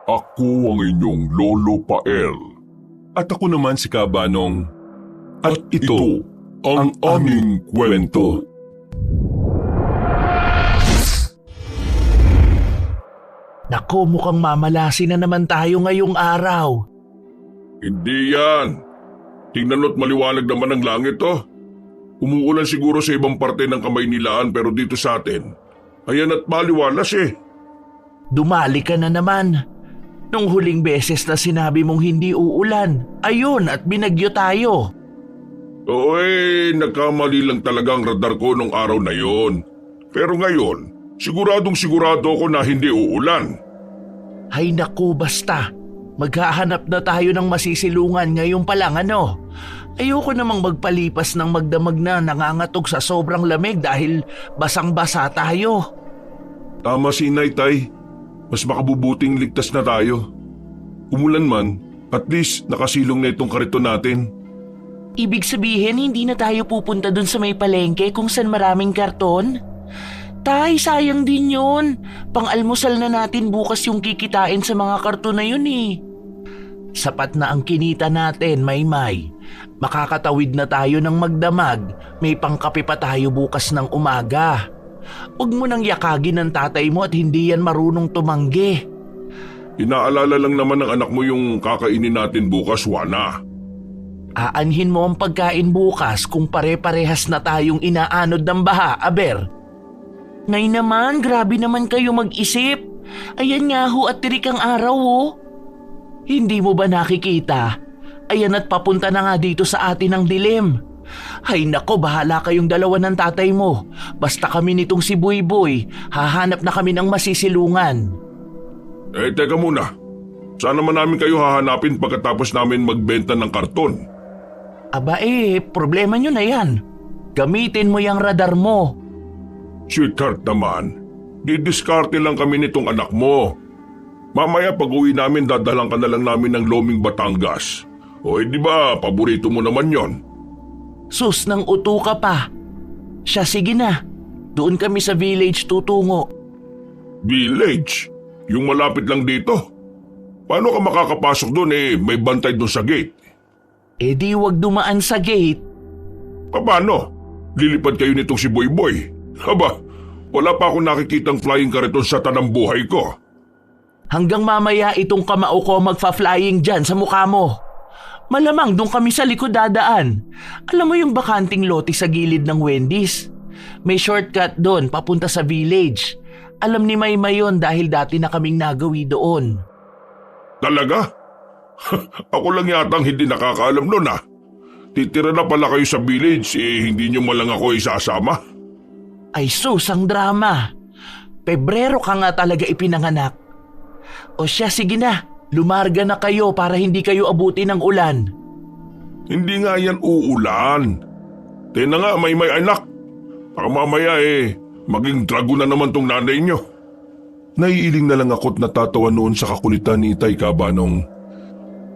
Ako ang inyong Lolo Pael. At ako naman si Kabanong. At ito ang aming kwento. Nako, mukhang mamalasin na naman tayo ngayong araw. Hindi yan. Tingnan mo't maliwanag naman ang langit oh. Umuulan siguro sa ibang parte ng Kamaynilaan pero dito sa atin, ayan at maliwalas eh. Dumali ka na naman. Nung huling beses na sinabi mong hindi uulan, ayun at binagyo tayo. Oo nagkamali lang talaga ang radar ko nung araw na yon. Pero ngayon, sigurado ako na hindi uulan. Ay naku, basta. Maghahanap na tayo ng masisilungan ngayon pa lang ano. Ayoko namang magpalipas ng magdamag na nangangatog sa sobrang lamig dahil basang-basa tayo. Tama si Inay, Tay. Mas makabubuting ligtas na tayo. Umulan man, at least nakasilong na itong kariton natin. Ibig sabihin hindi na tayo pupunta dun sa may palengke kung saan maraming karton? Tay, sayang din yun. Pang-almusal na natin bukas yung kikitain sa mga karton na yun eh. Sapat na ang kinita natin, Maymay. Makakatawid na tayo ng magdamag. May pangkape pa tayo bukas ng umaga. Huwag mo nang yakagin ng tatay mo at hindi yan marunong tumanggi. Inaalala lang naman ng anak mo yung kakainin natin bukas, Wana. Aanhin mo ang pagkain bukas kung pare-parehas na tayong inaanod ng baha, Aber. Ngay naman, grabe naman kayo mag-isip. Ayan nga ho at tirik ang araw ho. Hindi mo ba nakikita? Ayan at papunta na nga dito sa atin ang dilim. Ay nako, bahala kayong dalawa ng tatay mo. Basta kami nitong si Boy, hahanap na kami ng masisilungan. Teka muna. Saan naman namin kayo hahanapin pagkatapos namin magbenta ng karton? Aba problema nyo na yan. Gamitin mo yung radar mo. Sweetheart naman, didiskarte lang kami nitong anak mo. Mamaya pag-uwi namin dadalang ka na lang namin ng Loming Batangas. O di ba, paborito mo naman yon. Sus, nang uto ka pa. Siya, sige na. Doon kami sa village tutungo. Village? Yung malapit lang dito? Paano ka makakapasok doon may bantay doon sa gate? Di wag dumaan sa gate. Paano? Lilipad kayo nitong si Boy. Haba, wala pa akong nakikitang flying kariton sa tanang buhay ko. Hanggang mamaya itong kamao ko magfa-flying dyan sa mukha mo. Malamang doon kami sa likod dadaan. Alam mo yung bakanting lote sa gilid ng Wendy's? May shortcut doon papunta sa village. Alam ni Maymay yun dahil dati na kaming nagawi doon. Talaga? Ako lang yatang hindi nakakaalam nun ah. Titira na pala kayo sa village hindi nyo malang ako isasama? Ay sus, ang drama. Pebrero ka nga talaga ipinanganak. O siya, sige na. Lumarga na kayo para hindi kayo abuti ng ulan. Hindi nga yan uulan. Tena nga, may anak. Baka mamaya maging drago na naman tong nanay nyo. Naiiling na lang ako't natatawa noon sa kakulitan ni Itay, Kabanong.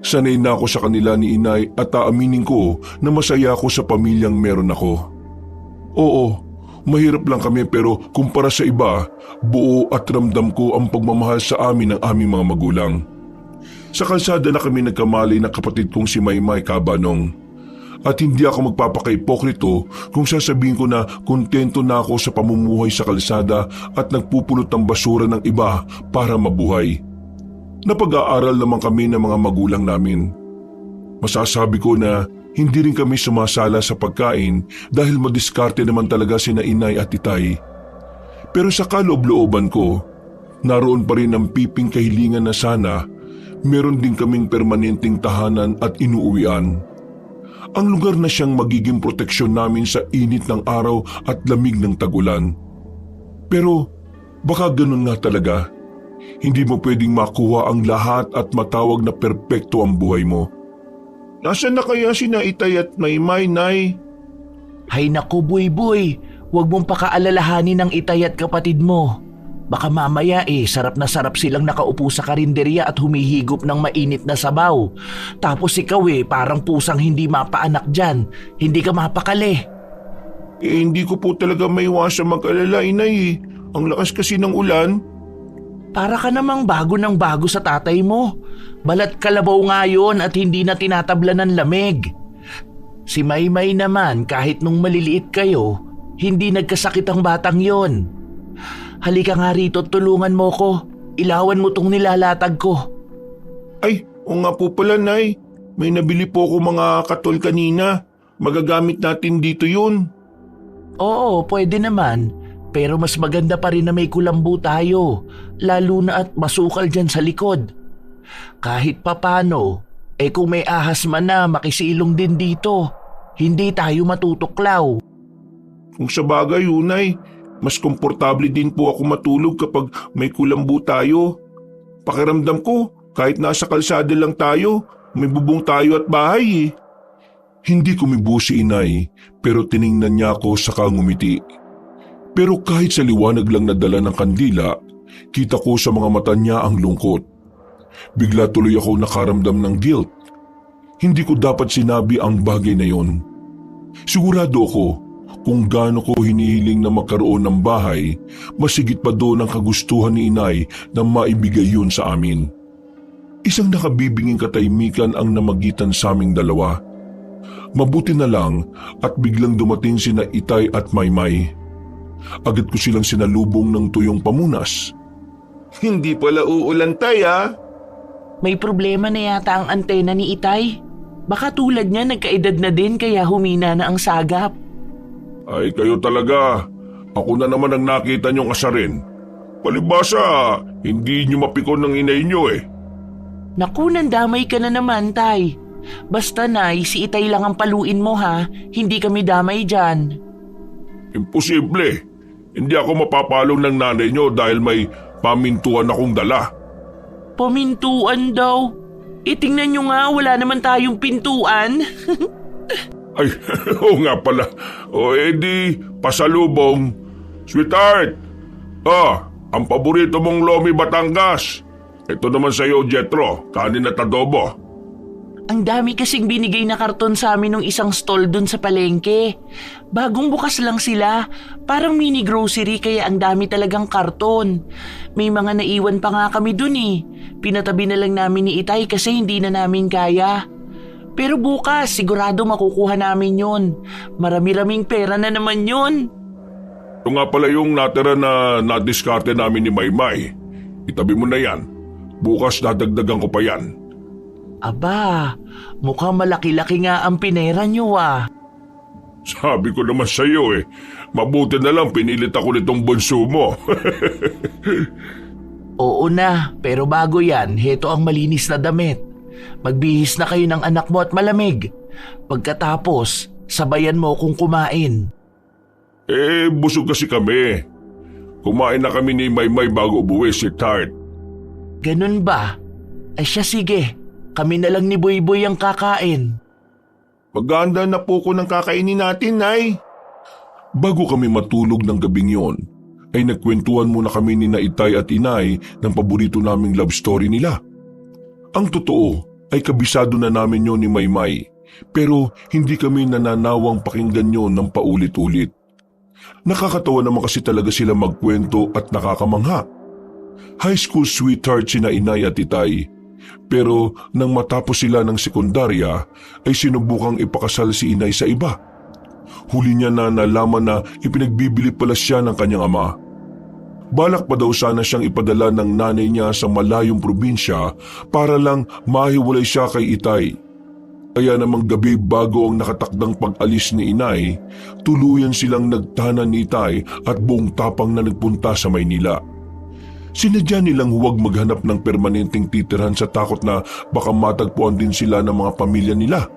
Sanay na ako sa kanila ni Inay at aaminin ko na masaya ako sa pamilyang meron ako. Oo, mahirap lang kami pero kumpara sa iba, buo at ramdam ko ang pagmamahal sa amin ng aming mga magulang. Sa kalsada na kami nagkamali ng kapatid kong si Maymay, Kabanong. At hindi ako magpapaka-ipokrito kung sasabihin ko na kontento na ako sa pamumuhay sa kalsada at nagpupulot ng basura ng iba para mabuhay. Napag-aaral naman kami ng mga magulang namin. Masasabi ko na hindi rin kami sumasala sa pagkain dahil madiskarte naman talaga sina Inay at Itay. Pero sa kaloob-looban ko, naroon pa rin ang piping kahilingan na sana meron din kaming permanenteng tahanan at inuuwian. Ang lugar na siyang magiging proteksyon namin sa init ng araw at lamig ng tag-ulan. Pero baka ganun nga talaga. Hindi mo pwedeng makuha ang lahat at matawag na perpekto ang buhay mo. Nasaan na kaya sina Itay at Maymay, Nay? Hay naku, Boy. Huwag mong pakaalalahanin ng Itay at kapatid mo. Baka mamaya sarap na sarap silang nakaupo sa karinderya at humihigop ng mainit na sabaw. Tapos ikaw parang pusang hindi mapaanak dyan. Hindi ka mapakali. Hindi ko po talaga maiwasang mag-alala, Inay. Ang lakas kasi ng ulan. Para ka namang bago ng bago sa tatay mo. Balat kalabaw nga yun at hindi na tinatabla ng lamig. Si Maymay naman kahit nung maliliit kayo, hindi nagkasakit ang batang yon. Halika nga rito, tulungan mo ko. Ilawan mo tong nilalatag ko. Ay, o nga po pala, Nay. May nabili po ako mga katol kanina. Magagamit natin dito yun. Oo, pwede naman. Pero mas maganda pa rin na may kulambu tayo. Lalo na at masukal dyan sa likod. Kahit papano, kung may ahas man na makisilong din dito, hindi tayo matutuklaw. Kung sa bagay, Nay, mas komportable din po ako matulog kapag may kulambu tayo. Pakiramdam ko, kahit nasa kalsada lang tayo, may bubong tayo at bahay eh. Hindi kumibo si Inay, pero tiningnan niya ako saka ngumiti. Pero kahit sa liwanag lang na dala ng kandila, kita ko sa mga mata niya ang lungkot. Bigla tuloy ako nakaramdam ng guilt. Hindi ko dapat sinabi ang bagay na yon. Sigurado ako kung gaano ko hinihiling na magkaroon ng bahay, masigit pa doon ang kagustuhan ni Inay na maibigay yun sa amin. Isang nakabibinging katahimikan ang namagitan sa aming dalawa. Mabuti na lang at biglang dumating sina Itay at Maymay. Agad ko silang sinalubong ng tuyong pamunas. Hindi pala uulan, Tay, ha? May problema na yata ang antena ni Itay. Baka tulad niya nagkaedad na din kaya humina na ang sagap. Ay, kayo talaga. Ako na naman ang nakita niyong asarin. Palibasa, hindi niyo mapikon ng inay niyo eh. Naku, nandamay ka na naman, Tay. Basta, Nay, si Itay lang ang paluin mo ha. Hindi kami damay dyan. Imposible. Hindi ako mapapalong ng nanay niyo dahil may pamintuan akong dala. Pamintuan daw? Tingnan niyo nga, wala naman tayong pintuan. Ay, oo nga pala. O edi, pasalubong. Sweetheart! Ang paborito mong Lomi Batangas. Ito naman sa iyo, Jetro, kanin at adobo. Ang dami kasing binigay na karton sa amin ng isang stall dun sa palengke. Bagong bukas lang sila. Parang mini grocery kaya ang dami talagang karton. May mga naiwan pa nga kami dun eh. Pinatabi na lang namin ni Itay kasi hindi na namin kaya. Pero bukas sigurado makukuha namin yun. Marami-raming pera na naman yun. Ito nga pala yung natira na nadiskarte namin ni Maymay. Itabi mo na yan. Bukas dadagdagan ko pa yan. Aba, mukhang malaki-laki nga ang pinera nyo ah. Sabi ko naman sa iyo eh. Mabuti na lang pinilit ako nitong bunso mo. Oo na, pero bago yan, heto ang malinis na damit. Magbihis na kayo ng anak mo at malamig. Pagkatapos, sabayan mo kung kumain. Busog kasi kami. Kumain na kami ni Maymay bago ubuwi si Tart. Ganun ba? Ay siya sige, kami na lang ni Boyboy ang kakain. Maganda na po ko ng kakainin natin, Nay. Bago kami matulog ng gabing yon, ay nagkwentuhan muna kami ni Itay at Inay ng paborito naming love story nila. Ang totoo ay kabisado na namin yon ni Maymay, pero hindi kami nananawang pakinggan yon ng paulit-ulit. Nakakatawa naman kasi talaga sila magkwento at nakakamangha. High school sweetheart sina Inay at Itay. Pero nang matapos sila ng sekundarya ay sinubukang ipakasal si Inay sa iba. Huli niya na nalaman na ipinagbibili pala siya ng kanyang ama. Balak pa daw sana siyang ipadala ng nanay niya sa malayong probinsya para lang mahiwalay siya kay Itay. Kaya namang gabi bago ang nakatakdang pag-alis ni Inay, tuluyan silang nagtanan ni Itay at buong tapang na nagpunta sa Maynila. Sinadya nilang huwag maghanap ng permanenteng titirahan sa takot na baka matagpuan din sila ng mga pamilya nila.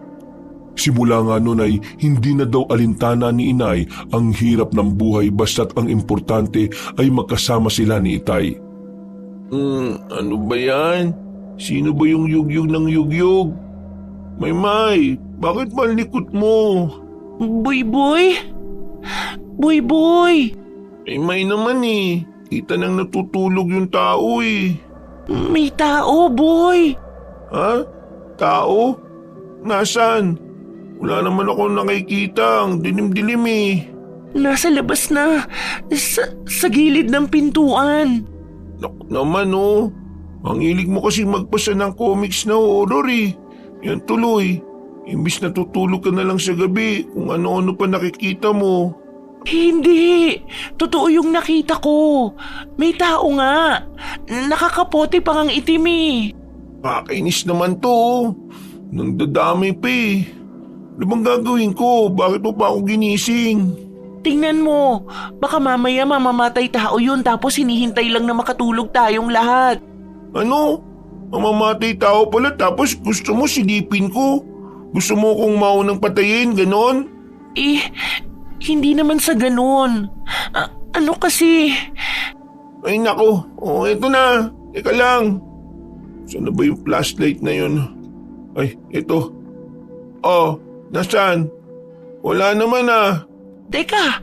Simula nga noon ay hindi na daw alintana ni Inay ang hirap ng buhay basta't ang importante ay magkasama sila ni Itay. Ano ba yan? Sino ba yung yugyug ng yugyug? Maymay, bakit malikot mo? Boyboy? Boyboy! Maymay naman eh. Kita nang natutulog yung tao eh. May tao, boy! Ha? Tao? Nasaan? Wala naman ako nakikita. Ang dilim-dilim eh. Nasa labas na. Sa gilid ng pintuan. Naku naman oh. Ang hilig mo kasi magbasa ng comics na horror eh. Yan tuloy. Imbis na tutulog ka na lang sa gabi kung ano-ano pa nakikita mo. Hindi. Totoo yung nakita ko. May tao nga. Nakakapote pa ngang itim eh. Kakainis naman to oh. Nang dadami pa eh. Ano bang gagawin ko? Bakit mo pa ako ginising? Tingnan mo. Baka mamaya mamamatay tao yun tapos hinihintay lang na makatulog tayong lahat. Ano? Mamamatay tao pala tapos gusto mo silipin ko? Gusto mo kong maunang patayin, ganon? Eh, hindi naman sa ganun. Ano kasi? Ay nako, eto na. Teka lang. Saan na ba yung flashlight na yun? Ay, ito. Nasaan? Wala naman ah. Teka,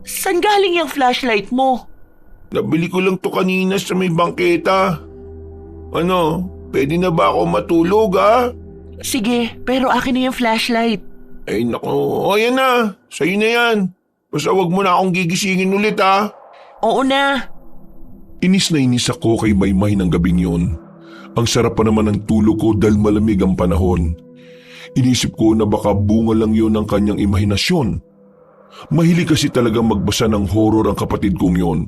saan galing yung flashlight mo? Nabili ko lang to kanina sa may bangketa. Ano, pwede na ba ako matulog ah? Sige, pero akin na yung flashlight. Ay nako, ayan na. Sa'yo na yan. Basta wag mo na akong gigisingin ulit ah. Oo na. Inis na inis ako kay Maymay ng gabing yun. Ang sarap pa naman ng tulog ko dahil malamig ang panahon. Inisip ko na baka bunga lang yun ng kanyang imahinasyon. Mahilig kasi talaga magbasa ng horror ang kapatid kong yun.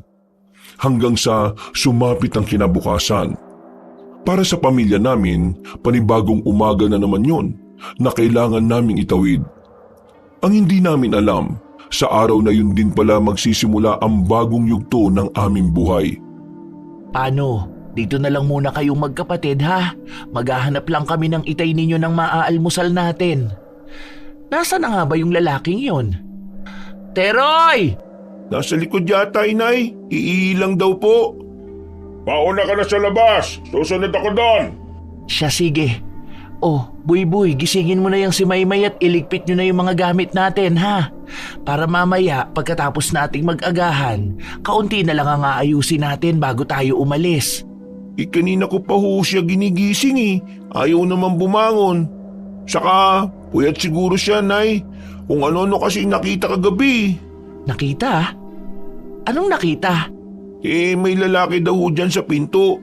Hanggang sa sumapit ang kinabukasan. Para sa pamilya namin, panibagong umaga na naman yun na kailangan naming itawid. Ang hindi namin alam, sa araw na yun din pala magsisimula ang bagong yugto ng aming buhay. Paano? Dito na lang muna kayong magkapatid ha. Maghahanap lang kami ng itay ninyo ng maaalmusal natin. Nasaan na nga ba yung lalaking yon? Teroy! Nasa likod yata, inay. Iilang daw po. Mauna ka na sa labas. Susunod ako doon. Siya sige. Buy, gisingin mo na yung si Maymay at iligpit nyo na yung mga gamit natin ha. Para mamaya pagkatapos nating mag-agahan, kaunti na lang ang aayusin natin bago tayo umalis. Kanina ko pa ho siya ginigising eh. Ayaw naman bumangon. Saka, puyat siguro siya, nay. Kung ano-ano kasi nakita kagabi. Nakita? Anong nakita? May lalaki daw ho dyan sa pinto.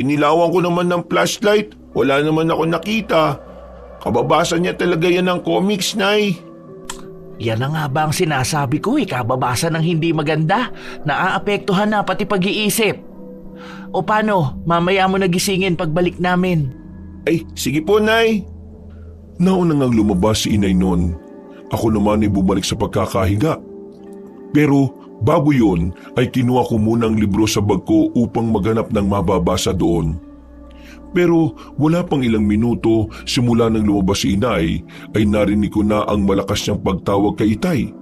Inilawan ko naman ng flashlight. Wala naman ako nakita. Kababasa niya talaga yan ng comics, nay. Yan na nga ba ang sinasabi ko kababasa ng hindi maganda. Naaapektuhan na pati pag-iisip. O paano, mamaya mo nagisingin pagbalik namin. Ay, sige po, nay. Nauna ngang lumabas si inay noon. Ako naman ay bumalik sa pagkakahiga. Pero bago yun ay kinuha ko muna ang libro sa bag ko upang maghanap ng mababasa doon. Pero wala pang ilang minuto simula nang lumabas si inay ay narinig ko na ang malakas niyang pagtawag kay Itay.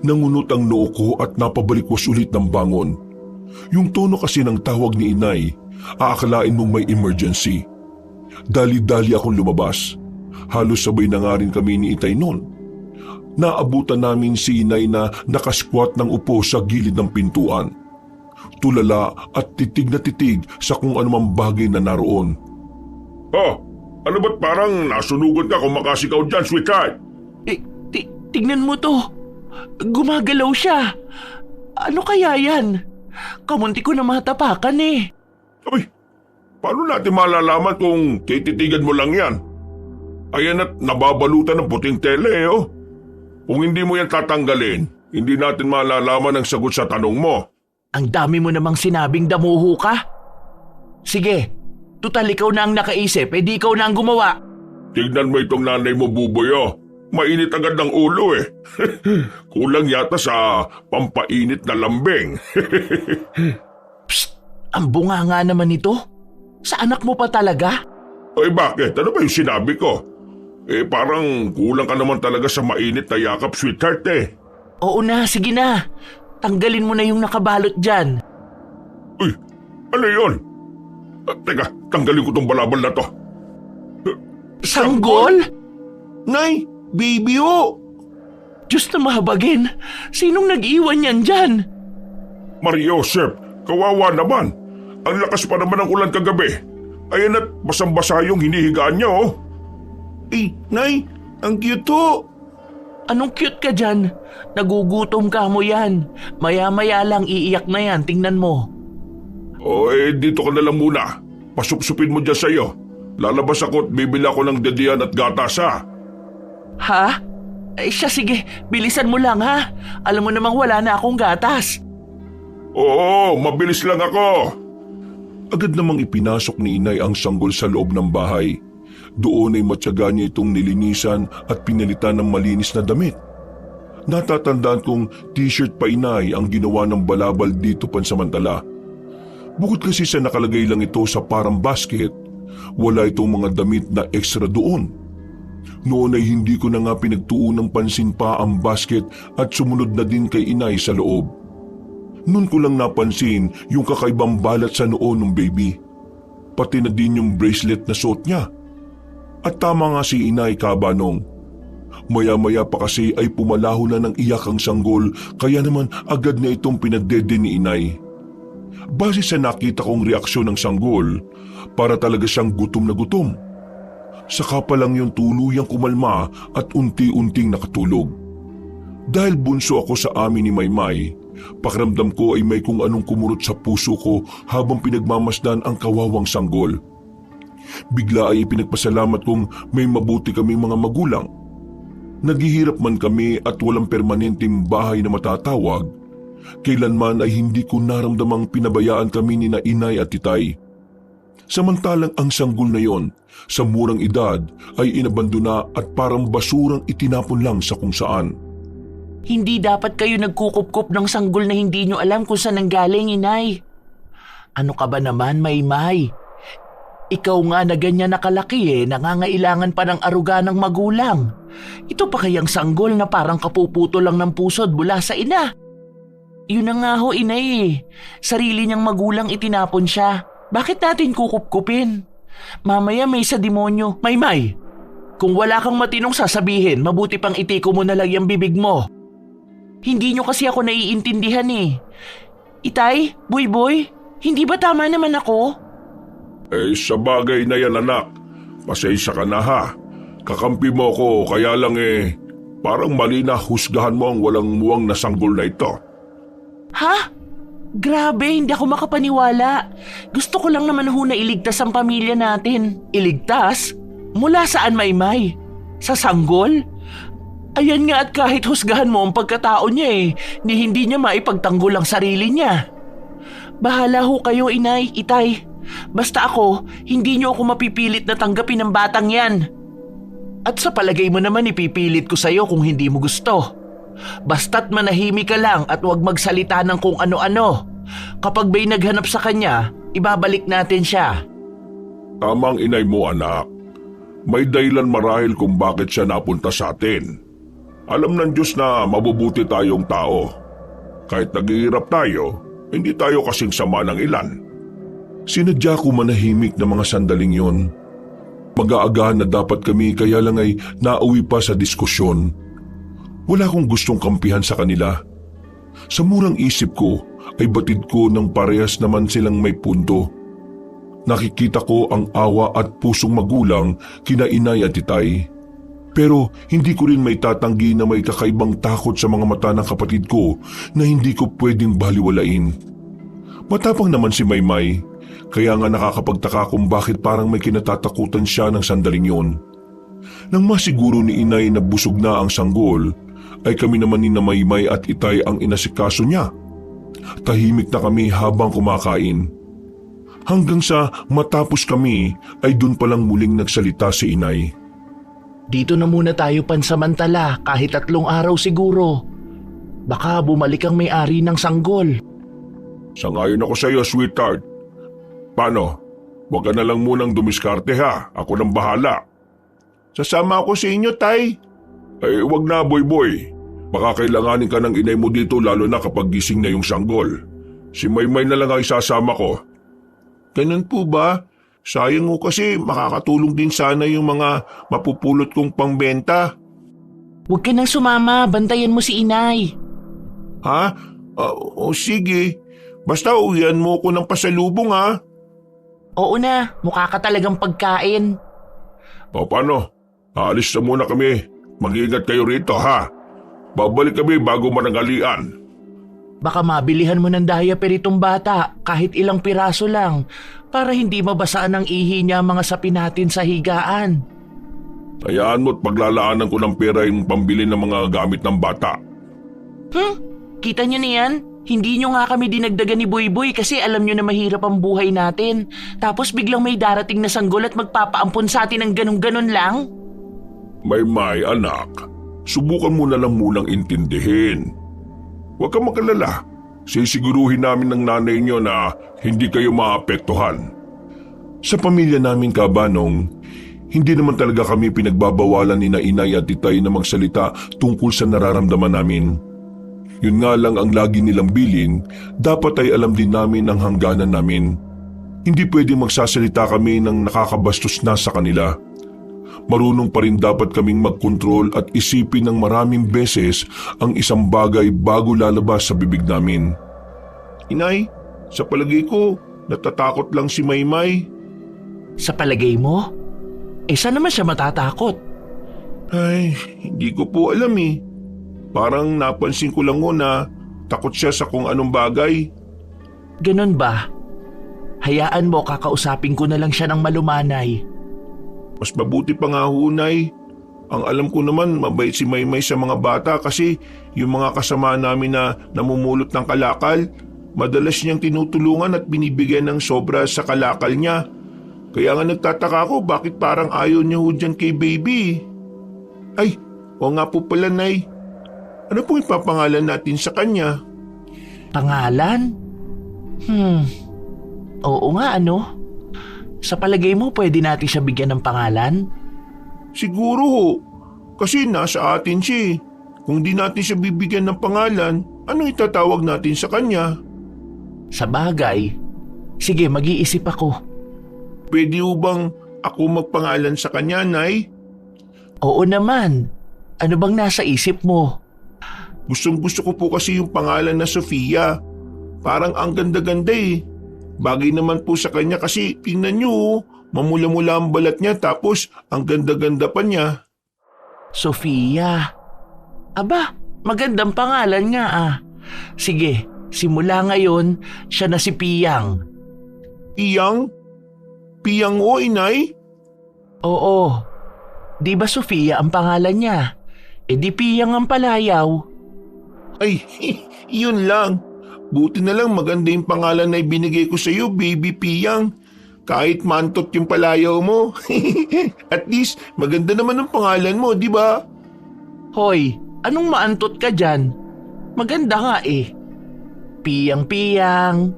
Nangunot ang noo ko at napabalikwas ulit ng bangon. Yung tono kasi ng tawag ni inay, aakalain mong may emergency. Dali-dali akong lumabas. Halos sabay na nga rin kami ni Itay noon. Naabutan namin si inay na nakasquat ng upo sa gilid ng pintuan. Tulala at titig na titig sa kung anumang bagay na naroon. Ano ba't parang nasunugan ka kung makasikaw dyan, sweetheart? Tignan mo to. Gumagalaw siya. Ano kaya yan? Kamunti ko na matapakan eh. Ay, paano natin malalaman kung tititigan mo lang yan? Ayan at nababalutan ng puting tele oh. Kung hindi mo yan tatanggalin, hindi natin malalaman ang sagot sa tanong mo. Ang dami mo namang sinabing damuho ka. Sige, tutal ikaw na ang nakaisip, di ikaw na ang gumawa. Tignan mo itong nanay mo, Buboy oh. Mainit agad ng ulo eh. Kulang yata sa pampainit na lambing. Psst, ang bunga nga naman ito. Sa anak mo pa talaga? Ay bakit? Ano ba yung sinabi ko? Parang kulang ka naman talaga sa mainit na yakap, sweetheart eh. Oo na, sige na. Tanggalin mo na yung nakabalot dyan. Uy, ano yun? Teka, tanggalin ko tong balabal na to. Sanggol? Nay, baby ho! Diyos na mahabagin. Sinong nag-iwan yan dyan? Mariosep, kawawa naman. Ang lakas pa naman ng ulan kagabi. Ayan at basang-basa yung hinihigaan niya oh. Nay, ang cute ho. Anong cute ka dyan? Nagugutom ka mo yan. Maya-maya lang iiyak na yan, tingnan mo. O dito ka na lang muna. Pasupsupin mo dyan sa'yo. Lalabas ako at bibili ako ng dedian at gatas ha. Ha? Siya sige, bilisan mo lang ha. Alam mo namang wala na akong gatas. Oo, mabilis lang ako. Agad namang ipinasok ni inay ang sanggol sa loob ng bahay. Doon ay matyaga niya itong nilinisan at pinalitan ng malinis na damit. Natatandaan kong t-shirt pa inay ang ginawa ng balabal dito pansamantala. Bukod kasi sa nakalagay lang ito sa parang basket, wala itong mga damit na ekstra doon. Noon ay hindi ko na nga pinagtuon ng pansin pa ang basket at sumunod na din kay inay sa loob. Noon ko lang napansin yung kakaibang balat sa noo ng baby. Pati na din yung bracelet na suot niya. At tama nga si inay kabanong. Maya-maya pa kasi ay pumalaho na ng iyak ang sanggol kaya naman agad na itong pinadede ni inay. Base sa nakita kong reaksyon ng sanggol, para talaga siyang gutom na gutom. Saka pa lang yung tuluyang kumalma at unti-unting nakatulog. Dahil bunso ako sa amin ni Maymay, pakiramdam ko ay may kung anong kumurot sa puso ko habang pinagmamasdan ang kawawang sanggol. Bigla ay ipinagpasalamat kong may mabuti kaming mga magulang. Naghihirap man kami at walang permanenteng bahay na matatawag, kailanman ay hindi ko naramdamang pinabayaan kami ni na inay at titay. Samantalang ang sanggol na yon, sa murang edad, ay inabandona at parang basurang itinapon lang sa kung saan. Hindi dapat kayo nagkukup-kup ng sanggol na hindi nyo alam kung saan nanggaling, inay. Ano ka ba naman, Maymay? Ikaw nga na ganyan nakalaki nangangailangan pa ng aruga ng magulang. Ito pa kayang sanggol na parang kapuputo lang ng pusod mula sa ina. Yun na nga ho, inay. Sarili niyang magulang itinapon siya. Bakit natin kukup-kupin? Mamaya may sa demonyo. Maymay, kung wala kang matinong sasabihin, mabuti pang itiko mo na lang yung bibig mo. Hindi nyo kasi ako naiintindihan Itay, Boy, hindi ba tama naman ako? Sa bagay na yan anak, pasensya ka na ha. Kakampi mo ko kaya lang parang mali na husgahan mo ang walang muwang na sanggol na ito. Ha? Grabe, hindi ako makapaniwala. Gusto ko lang naman na iligtas ang pamilya natin. Iligtas? Mula saan, Maymay? Sa sanggol? Ayan nga at kahit husgahan mo ang pagkatao niya ni hindi niya maipagtanggol ang sarili niya. Bahala ho kayo, inay, itay. Basta ako, hindi niyo ako mapipilit na tanggapin ng batang yan. At sa palagay mo naman ipipilit ko sa'yo kung hindi mo gusto. Basta't manahimik ka lang at huwag magsalita ng kung ano-ano. Kapag may naghanap sa kanya, ibabalik natin siya. Tamang inay mo anak. May dahilan marahil kung bakit siya napunta sa atin. Alam ng Diyos na mabubuti tayong tao. Kahit naghihirap tayo, hindi tayo kasing sama ng ilan. Sinadya ko manahimik na mga sandaling yon. Mag-aagahan na dapat kami kaya lang ay nauwi pa sa diskusyon. Wala akong gustong kampihan sa kanila. Sa murang isip ko ay batid ko ng parehas naman silang may punto. Nakikita ko ang awa at pusong magulang kina inay at titay. Pero hindi ko rin may tatanggi na may kakaibang takot sa mga mata ng kapatid ko na hindi ko pwedeng baliwalain. Matapang naman si Maymay, kaya nga nakakapagtaka kung bakit parang may kinatatakutan siya ng sandaling yon. Nang masiguro ni inay na busog na ang sanggol, ay kami naman ni na Maymay at itay ang inasikaso niya. Tahimik na kami habang kumakain. Hanggang sa matapos kami ay dun palang muling nagsalita si inay. Dito na muna tayo pansamantala kahit 3 araw siguro. Baka bumalik ang may-ari ng sanggol. Sangayon ako sa iyo, sweetheart. Paano? Huwag ka na lang munang dumiskarte ha. Ako nang bahala. Sasama ako sa inyo, tay. Wag na, boy. Baka kailanganin ka ng inay mo dito lalo na kapag gising na yung sanggol. Si Maymay na lang ang isasama ko. Ganun po ba? Sayang mo kasi makakatulong din sana yung mga mapupulot kong pangbenta. Huwag ka nang sumama, bantayan mo si inay. Ha? O sige. Basta uwian mo ko ng pasalubong ha. Oo na, mukha ka talagang pagkain. O paano? Aalis na muna kami. Mag-iingat kayo rito ha. Babalik kami bago manangalian. Baka mabilihan mo ng diaper itong bata kahit ilang piraso lang para hindi mabasaan ng ihi niya ang mga sapin natin sa higaan. Hayaan mo't paglalaanan ko ng pera yung pambili ng mga gamit ng bata. Kita niyo na yan? Hindi niyo nga kami dinagdagan ni Boy kasi alam niyo na mahirap ang buhay natin. Tapos biglang may darating na sanggol at magpapaampon sa atin ng ganun-ganun lang? Maymay, anak, subukan mo na lang munang intindihin. Huwag kang magalala. Sisiguruhin namin ng nanay niyo na hindi kayo maapektuhan. Sa pamilya namin, Kabanong, hindi naman talaga kami pinagbabawalan ni na inay at titay na magsalita tungkol sa nararamdaman namin. Yun nga lang ang lagi nilang bilin, dapat ay alam din namin ang hangganan namin. Hindi pwedeng magsasalita kami ng nakakabastos na sa kanila. Marunong pa rin dapat kaming magkontrol at isipin ng maraming beses ang isang bagay bago lalabas sa bibig namin. Inay, sa palagay ko, natatakot lang si Maymay. Sa palagay mo? Saan naman siya matatakot? Ay, hindi ko po alam eh. Parang napansin ko lang na takot siya sa kung anong bagay. Ganun ba? Hayaan mo, kakausapin ko na lang siya ng malumanay. Mas mabuti pa nga Nay. Ang alam ko naman mabait si Maymay sa mga bata kasi yung mga kasama namin na namumulot ng kalakal, madalas niyang tinutulungan at binibigyan ng sobra sa kalakal niya. Kaya nga nagtataka ako bakit parang ayaw niya ho dyan kay baby. Ay, o nga po pala Nay. Ano pong ipapangalan natin sa kanya? Pangalan? Oo nga ano? Sa palagay mo pwede natin siya bigyan ng pangalan? Siguro ho. Kasi nasa atin siya eh. Kung di natin siya bibigyan ng pangalan, ano itatawag natin sa kanya? Sa bagay. Sige, mag-iisip ako. Pwede ho bang ako magpangalan sa kanya, Nay? Oo naman. Ano bang nasa isip mo? Gustong-gusto ko po kasi yung pangalan na Sofia. Parang ang ganda-ganda eh. Bagay naman po sa kanya kasi tingnan niyo, mamula-mula ang balat niya tapos ang ganda-ganda pa niya. Sofia. Aba, magandang pangalan nga ah. Sige, simula ngayon, siya na si Piyang. Piyang? Piyang o, Inay? Oo. Di ba Sofia ang pangalan niya? Di Piyang ang palayaw. Ay, yun lang. Buti na lang maganda yung pangalan na ibinigay ko sa iyo, Baby Piyang. Kahit mantot yung palayaw mo. At least, maganda naman ang pangalan mo, di ba? Hoy, anong maantot ka dyan? Maganda nga eh. Piyang-piyang.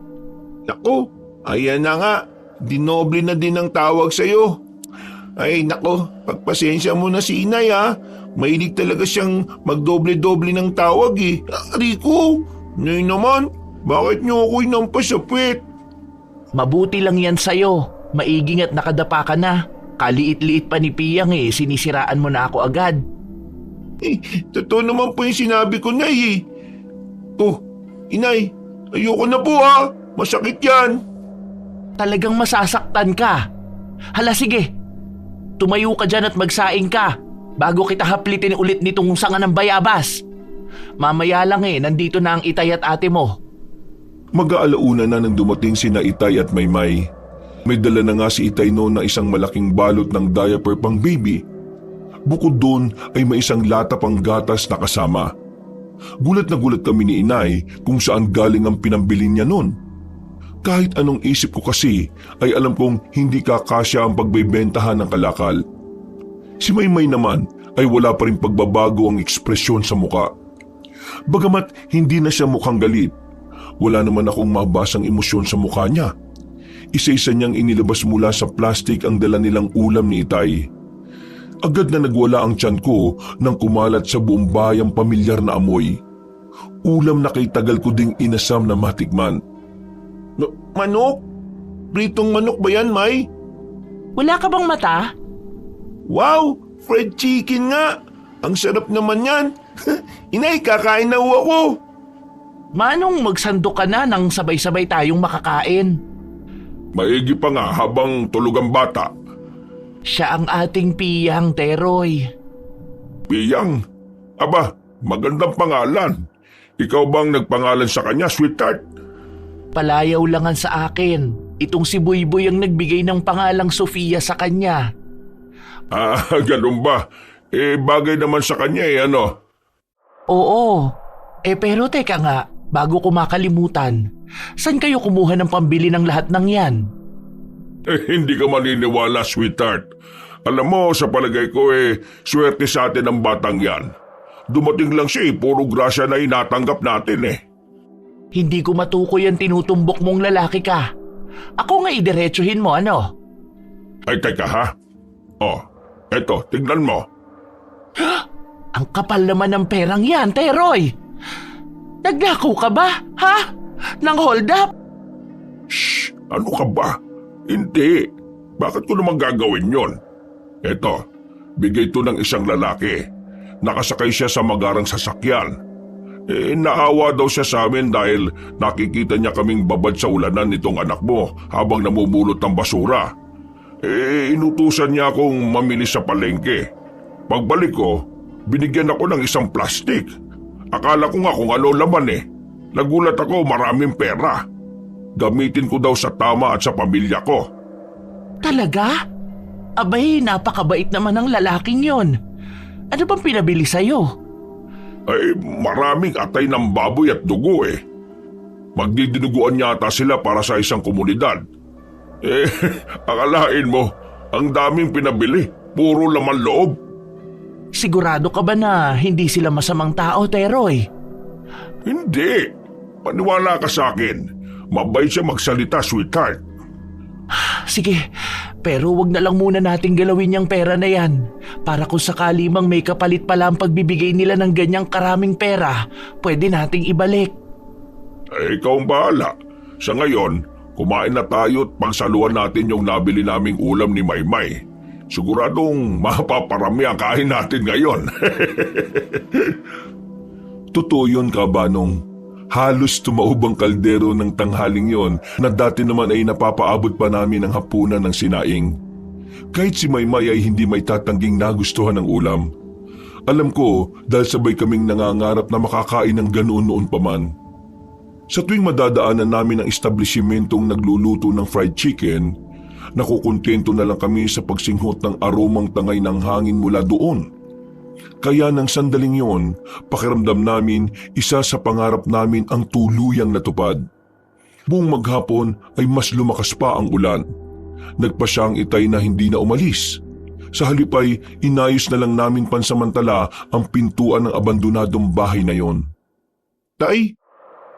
Nako, ayan na nga. Dinoble na din ang tawag sa iyo. Ay, nako, pagpasensya mo na si Inay ha. Mahilig talaga siyang magdoble-doble ng tawag eh. Rico, Nay naman, bakit niyo ako inampas sa puwet? Mabuti lang yan sa'yo. Maiging at nakadapa ka na. Kaliit-liit pa ni Piyang eh, sinisiraan mo na ako agad. Totoo naman po yung sinabi ko, Nay eh. Oh, Inay, ayoko na po ha. Masakit yan. Talagang masasaktan ka. Hala sige, tumayo ka dyan at magsaing ka bago kita haplitin ulit nitong sanga ng bayabas. Mamaya lang eh, nandito na ang itay at ate mo. Mag-aalauna na nang dumating sina Itay at Maymay. May dala na nga si Itay noon na isang malaking balot ng diaper pang baby. Bukod doon ay may isang lata pang gatas na kasama. Gulat na gulat kami ni Inay kung saan galing ang pinambili niya noon. Kahit anong isip ko kasi ay alam kong hindi kakasya ang pagbebentahan ng kalakal. Si Maymay naman ay wala pa rin pagbabago ang ekspresyon sa muka. Bagamat hindi na siya mukhang galit, wala naman akong mabasang emosyon sa mukha niya. Isa-isa niyang inilabas mula sa plastik ang dala nilang ulam ni Itay. Agad na nagwala ang tiyan ko nang kumalat sa buong bayang pamilyar na amoy. Ulam na kay tagal ko ding inasam na matikman. Manok? Pritong manok ba yan, May? Wala ka bang mata? Wow! Fried chicken nga! Ang sarap naman yan! Inay, kakain na ako! Manong magsando ka na nang sabay-sabay tayong makakain. Maigi pa nga habang tulog ang bata. Siya ang ating Piyang, Teroy. Piyang? Aba, magandang pangalan. Ikaw bang nagpangalan sa kanya, sweetheart? Palayaw langan sa akin. Itong si Buyboy ang nagbigay ng pangalang Sofia sa kanya. Ah, ganun ba? Bagay naman sa kanya ano? Oo. Pero teka nga, bago ko makalimutan, saan kayo kumuha ng pambili ng lahat ng yan? Hindi ka maniniwala, sweetheart. Alam mo, sa palagay ko swerte sa atin ang batang yan. Dumating lang siya puro grasya na inatanggap natin Hindi ko matukoy ang tinutumbok mong lalaki ka. Ako nga idiretsuhin mo, ano? Ay, teka ha? Oh, eto, tignan mo. Ang kapal naman ng perang yan, Teroy! Nagnakaw ka ba, ha? Nang hold up? Shh! Ano ka ba? Hindi. Bakit ko naman gagawin yon? Eto, bigay to ng isang lalaki. Nakasakay siya sa magarang sasakyan. Naawa daw siya sa amin dahil nakikita niya kaming babad sa ulanan nitong anak mo habang namumulot ng basura. Inutusan niya akong mamili sa palengke. Pagbalik ko, binigyan ako ng isang plastik. Akala ko nga kung ano laman Nagulat ako, maraming pera. Gamitin ko daw sa tama at sa pamilya ko. Talaga? Abay, napakabait naman ng lalaking yon. Ano bang pinabili sa'yo? Ay, maraming atay ng baboy at dugo Magdidinuguan yata sila para sa isang komunidad. Akalain mo, ang daming pinabili, puro laman loob. Sigurado ka ba na hindi sila masamang tao, Teroy? Hindi. Paniwala ka sa akin. Mabait siya magsalita, sweetheart. Sige, pero wag na lang muna nating galawin yung pera na yan. Para kung sakali mang may kapalit pala ang pagbibigay nila ng ganyang karaming pera, pwede nating ibalik. Ikaw ang bahala. Sa ngayon, kumain na tayo at pagsaluhan natin yung nabili naming ulam ni Maymay. Siguradong mapaparami ang kain natin ngayon. Totoo yun, Kabanong. Halos tumaob ang kaldero ng tanghaling yon na dati naman ay napapaabot pa namin ang hapunan ng sinaing. Kahit si Maymay ay hindi may tatangging nagustuhan ng ulam. Alam ko dahil sabay kaming nangangarap na makakain ng ganoon noon pa man. Sa tuwing madadaanan namin ang establishmentong nagluluto ng fried chicken, nakukontento na lang kami sa pagsinghot ng aromang tangay ng hangin mula doon. Kaya nang sandaling yon, pakiramdam namin isa sa pangarap namin ang tuluyang natupad. Buong maghapon ay mas lumakas pa ang ulan. Nagpa siya ang itay na hindi na umalis. Sa halip ay inayos na lang namin pansamantala ang pintuan ng abandonadong bahay na yon. Tay,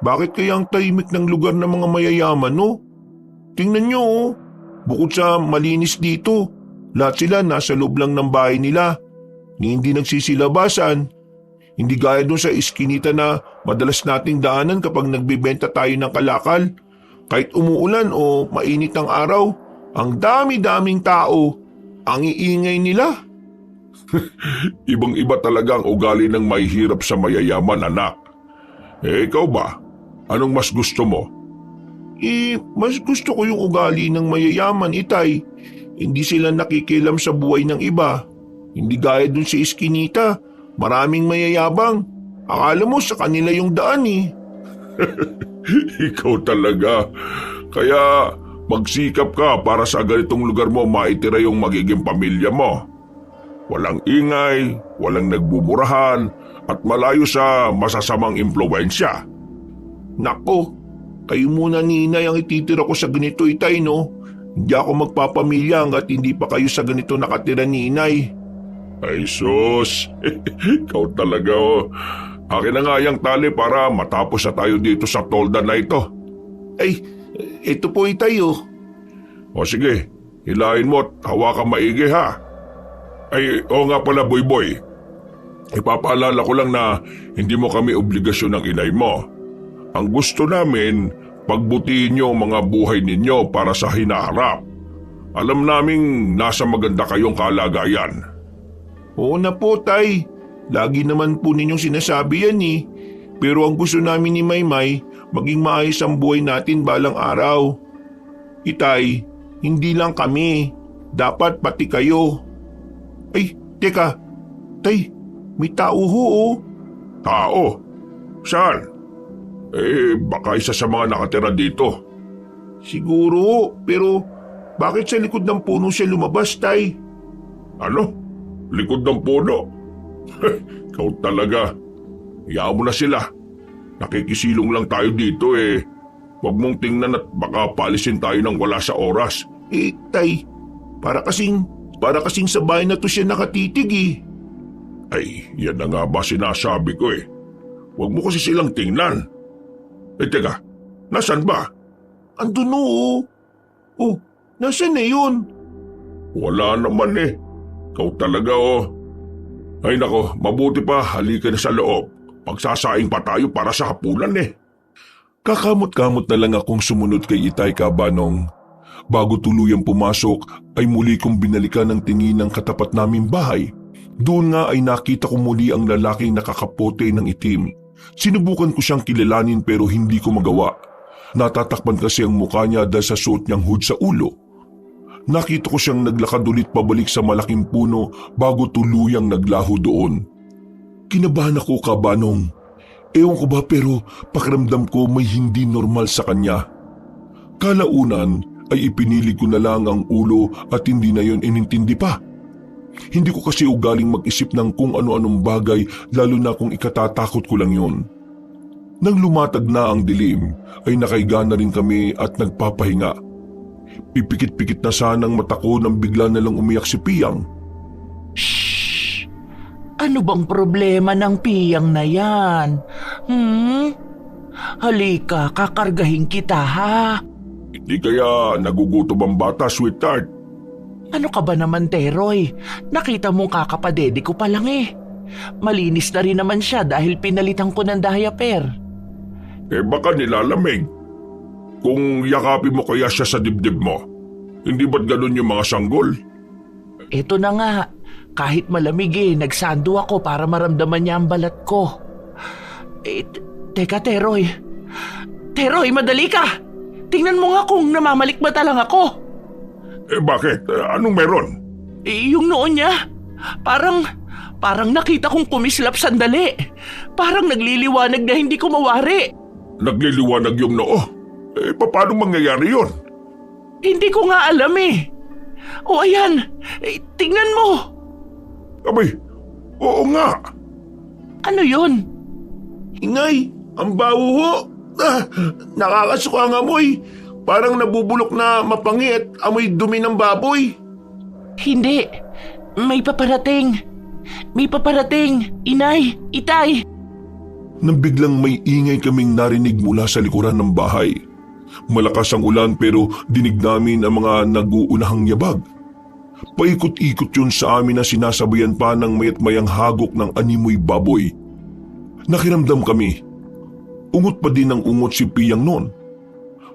bakit kaya ang tahimik ng lugar ng mga mayayaman, no? Tingnan nyo, bukod sa malinis dito, lahat sila nasa loob lang ng bahay nila. Hindi nagsisilabasan. Hindi gaya dun sa iskinita na madalas nating daanan kapag nagbibenta tayo ng kalakal. Kahit umuulan o mainit ang araw, ang dami-daming tao. Ang iingay nila. Ibang-iba talaga ang ugali ng mahihirap sa mayayaman, anak. Ikaw ba? Anong mas gusto mo? Mas gusto ko yung ugali ng mayayaman, itay. Hindi sila nakikilam sa buhay ng iba. Hindi gaya dun sa iskinita, maraming mayayabang. Akala mo sa kanila yung daan Ikaw talaga. Kaya magsikap ka para sa ganitong lugar mo maitira yung magiging pamilya mo. Walang ingay, walang nagbuburahan, at malayo sa masasamang impluwensya. Nako, kayo muna ninay ang ititira ko sa ganito, itay, no? Hindi ako magpapamilya hanggat hindi pa kayo sa ganito nakatira, ninay. Ay sus, ikaw talaga Akin na nga yung tali para matapos na tayo dito sa tolda na ito. Ay, ito po itay O sige, hilahin mo at hawakan maigi ha. Ay, oo nga pala Boy. Ipapaalala ko lang na hindi mo kami obligasyon ng inay mo. Ang gusto namin, pagbutiin niyo ang mga buhay ninyo para sa hinaharap. Alam naming nasa maganda kayong kalagayan. Oo na po, tay. Lagi naman po ninyong sinasabi yan Pero ang gusto namin ni Maymay, maging maayos ang buhay natin balang araw. Itay, hindi lang kami. Dapat pati kayo. Ay, teka. Tay, may tao ho. Tao? Saan? Baka isa sa mga nakatira dito. Siguro, pero bakit sa likod ng puno siya lumabas, Tay? Ano? Likod ng puno? Ikaw talaga. Hayaan mo na sila. Nakikisilong lang tayo dito eh. Huwag mong tingnan at baka paalisin tayo ng wala sa oras. Tay, para kasing sa bahay na to siya nakatitig eh. Ay, yan na nga ba sinasabi ko eh. Huwag mo kasi silang tingnan. Teka, nasan ba? Andun oo. Oh, nasan na yun? Wala naman eh. Ikaw talaga oh. Ay nako, mabuti pa halika na sa loob. Pagsasaing pa tayo para sa hapunan eh. Kakamot-kamot na lang akong sumunod kay Itay Kabanong. Bago tuluyang pumasok ay muli kong binalikan ang tingin ng katapat naming bahay. Doon nga ay nakita ko muli ang lalaking nakakapote ng itim. Sinubukan ko siyang kilalanin pero hindi ko magawa. Natatakpan kasi ang mukha niya dahil sa suot niyang hood sa ulo. Nakita ko siyang naglakad ulit pabalik sa malaking puno bago tuluyang naglaho doon. Kinabahan ako, Kabanong. Ewan ko ba pero pakiramdam ko may hindi normal sa kanya. Kalaunan ay ipinili ko na lang ang ulo at hindi na yon inintindi pa. Hindi ko kasi ugaling mag-isip ng kung ano-anong bagay lalo na kung ikatatakot ko lang yon. Nang lumatag na ang dilim ay nakaiga na rin kami at nagpapahinga. Pipikit-pikit na sanang mata ko nang bigla na lang umiyak si Piyang. Shhh! Ano bang problema ng piyang na yan? Halika, kakargahin kita ha. Hindi kaya nagugutom ang bata, sweetheart? Ano ka ba naman, Teroy? Nakita mong kakapadede ko pa lang eh. Malinis na rin naman siya dahil pinalitan ko ng diaper. Baka nilalamig. Kung yakapin mo kaya siya sa dibdib mo, hindi ba't ganun yung mga sanggol? Eto na nga, kahit malamig nagsando ako para maramdaman niya ang balat ko. Teka Teroy. Teroy, madali ka! Tingnan mo nga kung namamalikmata lang ako. Bakit? Anong meron? Yung noon niya, parang nakita kong kumislap sandali. Parang nagliliwanag na hindi ko mawari. Nagliliwanag yung noo? Paano mangyayari yun? Hindi ko nga alam eh. O ayan, tingnan mo. Abay, oo nga. Ano yun? Inay, ang baho ho. Nakakasuka ang amoy. Parang nabubulok na mapangit, amoy dumi ng baboy. Hindi, may paparating. May paparating, Inay, Itay. Nang biglang may ingay kaming narinig mula sa likuran ng bahay. Malakas ang ulan pero dinig namin ang mga nag-uunahang yabag. Paikot-ikot yun sa amin na sinasabayan pa ng mayat-mayang hagok ng animoy baboy. Nakiramdam kami. Ungot pa din ang ungot si Piyang noon.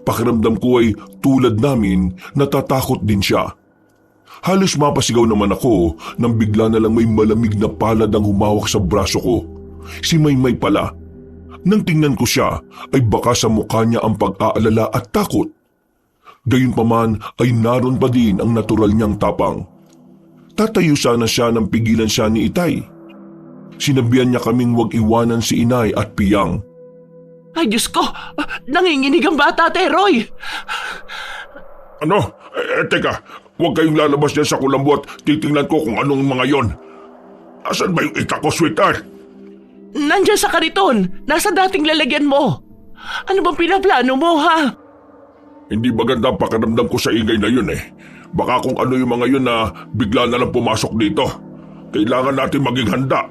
Pakiramdam ko ay tulad namin natatakot din siya. Halos mapasigaw naman ako nang bigla na lang may malamig na palad ang humawak sa braso ko. Si Maymay pala. Nang tingnan ko siya ay baka sa mukha niya ang pag-aalala at takot. Gayunpaman ay naroon pa din ang natural niyang tapang. Tatayo sana siya nang pigilan siya ni Itay. Sinabihan niya kaming huwag iwanan si Inay at Piyang. Ay Diyos ko, nanginginig ang bata, Teroy. Ano? Teka, huwag kayong lalabas dyan sa kulambo at titingnan ko kung anong mga yon. Asan ba yung ika ko, sweetheart? Nandiyan sa kariton, nasa dating lalagyan mo. Ano bang pinaplano mo, ha? Hindi maganda ang pakiramdam ko sa ingay na yun eh. Baka kung ano yung mga yun na bigla na lang pumasok dito. Kailangan natin maging handa.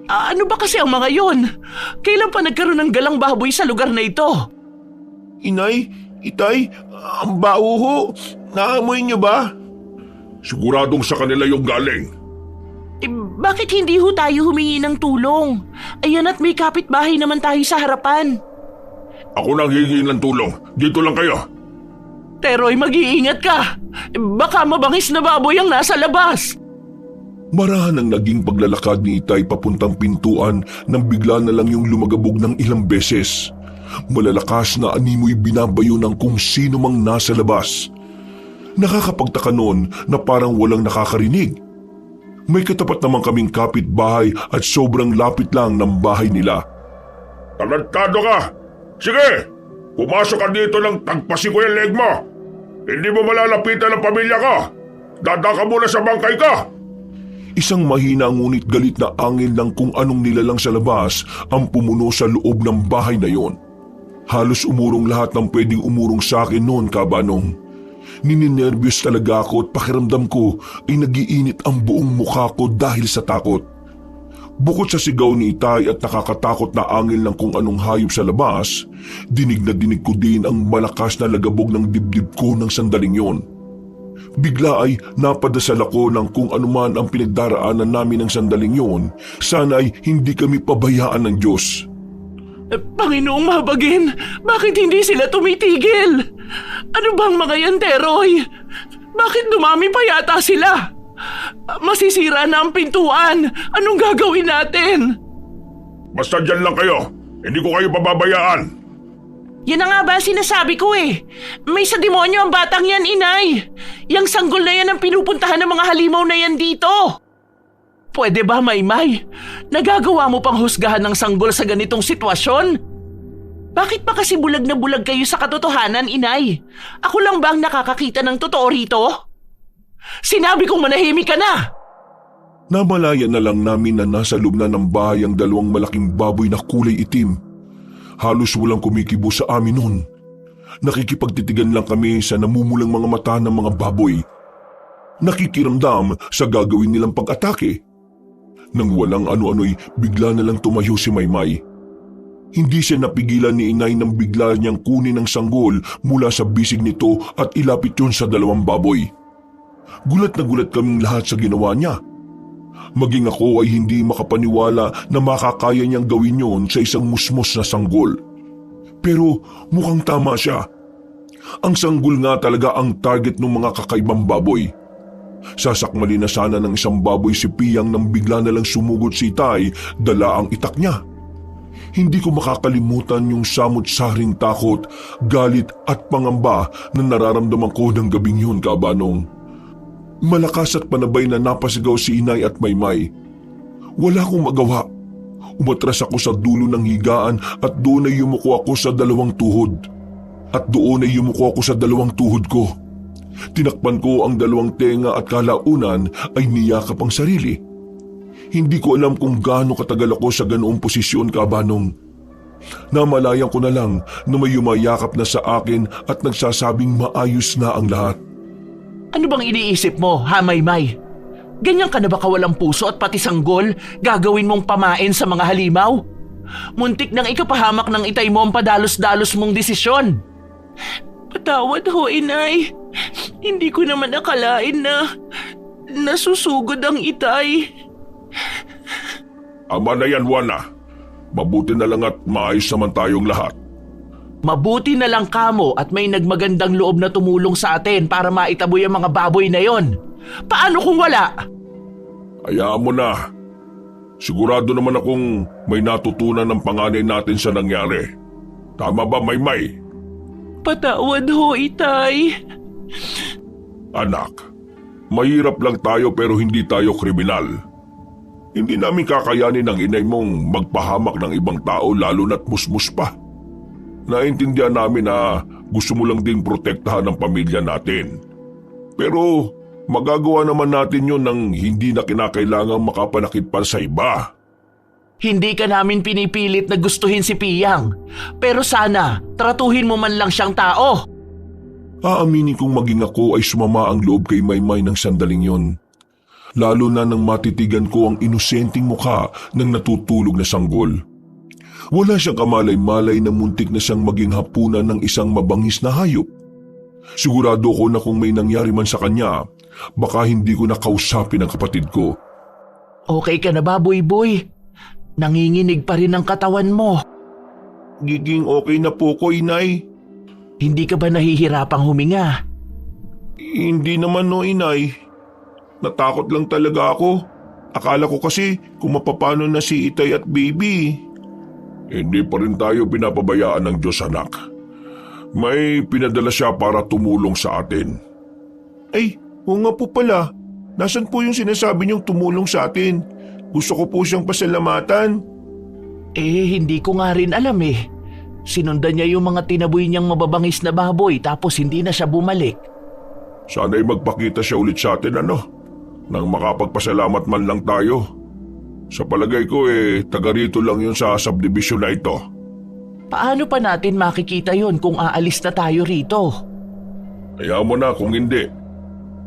Ano ba kasi ang mga yun? Kailan pa nagkaroon ng galang baboy sa lugar na ito? Inay, Itay, ang baho ho. Naamoy niyo ba? Siguradong sa kanila yung galing. Bakit hindi ho tayo humingi ng tulong? Ayan at may kapitbahay naman tayo sa harapan. Ako nang hihingi ng tulong. Dito lang kayo. Teroy, mag-iingat ka. Baka mabangis na baboy ang nasa labas. Marahan ang naging paglalakad ni Itay papuntang pintuan nang bigla na lang yung lumagabog ng ilang beses. Malalakas na animoy binabayo ng kung sino mang nasa labas. Nakakapagtaka noon na parang walang nakakarinig. May katapat naman kaming kapitbahay at sobrang lapit lang ng bahay nila. Tarantado ka! Sige, pumasok ka dito ng tagpasin ko yung leg mo. Hindi mo malalapitan ang pamilya ko. Dadaka muna sa bangkay ka. Isang mahina ngunit galit na angin ng kung anong nilalang sa labas ang pumuno sa loob ng bahay na yon. Halos umurong lahat ng pwedeng umurong sa akin noon, Kabanong. Nininervyos talaga ako at pakiramdam ko ay nagiinit ang buong mukha ko dahil sa takot. Bukod sa sigaw ni Itay at nakakatakot na angin ng kung anong hayop sa labas, dinig na dinig ko din ang malakas na lagabog ng dibdib ko ng sandaling yon. Bigla ay napadasal ako ng kung anuman ang pinagdaraanan namin ng sandaling yon, sana ay hindi kami pabayaan ng Diyos. Panginoong Mahabagin, bakit hindi sila tumitigil? Ano bang mga yan, Teroy? Bakit dumami pa yata sila? Masisira na ang pintuan. Anong gagawin natin? Basta dyan lang kayo. Hindi ko kayo pababayaan. Yan na nga ba ang sinasabi ko eh. May sa demonyo ang batang yan, inay. Yang sanggol na yan ang pinupuntahan ng mga halimaw na yan dito. Pwede ba, Maymay? Nagagawa mo pang husgahan ng sanggol sa ganitong sitwasyon? Bakit pa kasi bulag na bulag kayo sa katotohanan, inay? Ako lang ba ang nakakakita ng totoo rito? Sinabi kong manahimik ka na! Namalaya na lang namin na nasa loob na ng bahay ang dalawang malaking baboy na kulay itim. Halos walang kumikibo sa amin noon. Nakikipagtitigan lang kami sa namumulang mga mata ng mga baboy. Nakikiramdam sa gagawin nilang pag-atake. Nang walang ano-ano'y bigla na lang tumayo si Maymay. Hindi siya napigilan ni inay nang bigla niyang kunin ang sanggol mula sa bisig nito at ilapit yun sa dalawang baboy. Gulat na gulat kaming lahat sa ginawa niya. Maging ako ay hindi makapaniwala na makakaya niyang gawin yon sa isang musmos na sanggol. Pero mukhang tama siya. Ang sanggol nga talaga ang target ng mga kakaibang baboy. Sasakmali na sana ng isang baboy si Piyang nang bigla na lang sumugod si Itay, dala ang itak niya. Hindi ko makakalimutan yung samot-saring takot, galit at pangamba na nararamdaman ko ng gabing yun, Kabanong. Malakas at panabay na napasigaw si Inay at Maymay. Wala akong magawa. Umatras ako sa dulo ng higaan at doon ay yumuko ako sa dalawang tuhod. At doon ay yumuko ako sa dalawang tuhod ko. Tinakpan ko ang dalawang tenga at kalaunan ay niyakap ang sarili. Hindi ko alam kung gaano katagal ako sa ganoong posisyon, Kabanong. Namalayan ko na lang na may yumayakap na sa akin at nagsasabing maayos na ang lahat. Ano bang iniisip mo, ha, Maymay? Ganyan ka na ba kawalang puso at pati sanggol gagawin mong pamain sa mga halimaw? Muntik nang ikapahamak ng Itay mo ang padalos-dalos mong desisyon. Patawad ho, inay. Hindi ko naman akalain na nasusugod ang Itay. Ama na yan, Juana. Mabuti na lang at maayos naman tayong lahat. Mabuti na lang kamo at may nagmagandang loob na tumulong sa atin para maitaboy ang mga baboy na yon. Paano kung wala? Hayaan mo na. Sigurado naman akong may natutunan ng panganay natin sa nangyari. Tama ba, Maymay? Patawad ho, Itay. Anak, mahirap lang tayo pero hindi tayo kriminal. Hindi namin kakayanin ng inay mong magpahamak ng ibang tao lalo na't musmus pa. Naintindihan namin na gusto mo lang ding protektahan ang pamilya natin. Pero magagawa naman natin yon nang hindi na kinakailangang makapanakit pa sa iba. Hindi ka namin pinipilit na gustuhin si Piyang. Pero sana, tratuhin mo man lang siyang tao. Aaminin kong maging ako ay sumama ang loob kay Maymay ng sandaling yon. Lalo na nang matitigan ko ang inosenteng mukha ng natutulog na sanggol. Wala siyang kamalay-malay na muntik na siyang maging hapunan ng isang mabangis na hayop. Sigurado ko na kung may nangyari man sa kanya, baka hindi ko nakausapin ang kapatid ko. Okay ka na ba, Boy? Nanginginig pa rin ang katawan mo. Giging okay na po ko, Inay. Hindi ka ba nahihirapang huminga? Hindi naman no, Inay. Natakot lang talaga ako. Akala ko kasi kung mapapano na si Itay at Baby. Hindi pa rin tayo pinapabayaan ng Diyos, anak. May pinadala siya para tumulong sa atin. Ay, oo nga po pala. Nasaan po yung sinasabi niyong tumulong sa atin? Gusto ko po siyang pasalamatan. Hindi ko nga rin alam eh. Sinundan niya yung mga tinaboy niyang mababangis na baboy tapos hindi na siya bumalik. Sana'y magpakita siya ulit sa atin nang makapagpasalamat man lang tayo. Sa palagay ko taga rito lang yun sa subdivision na ito. Paano pa natin makikita yon kung aalis na tayo rito? Hayaan mo na kung hindi.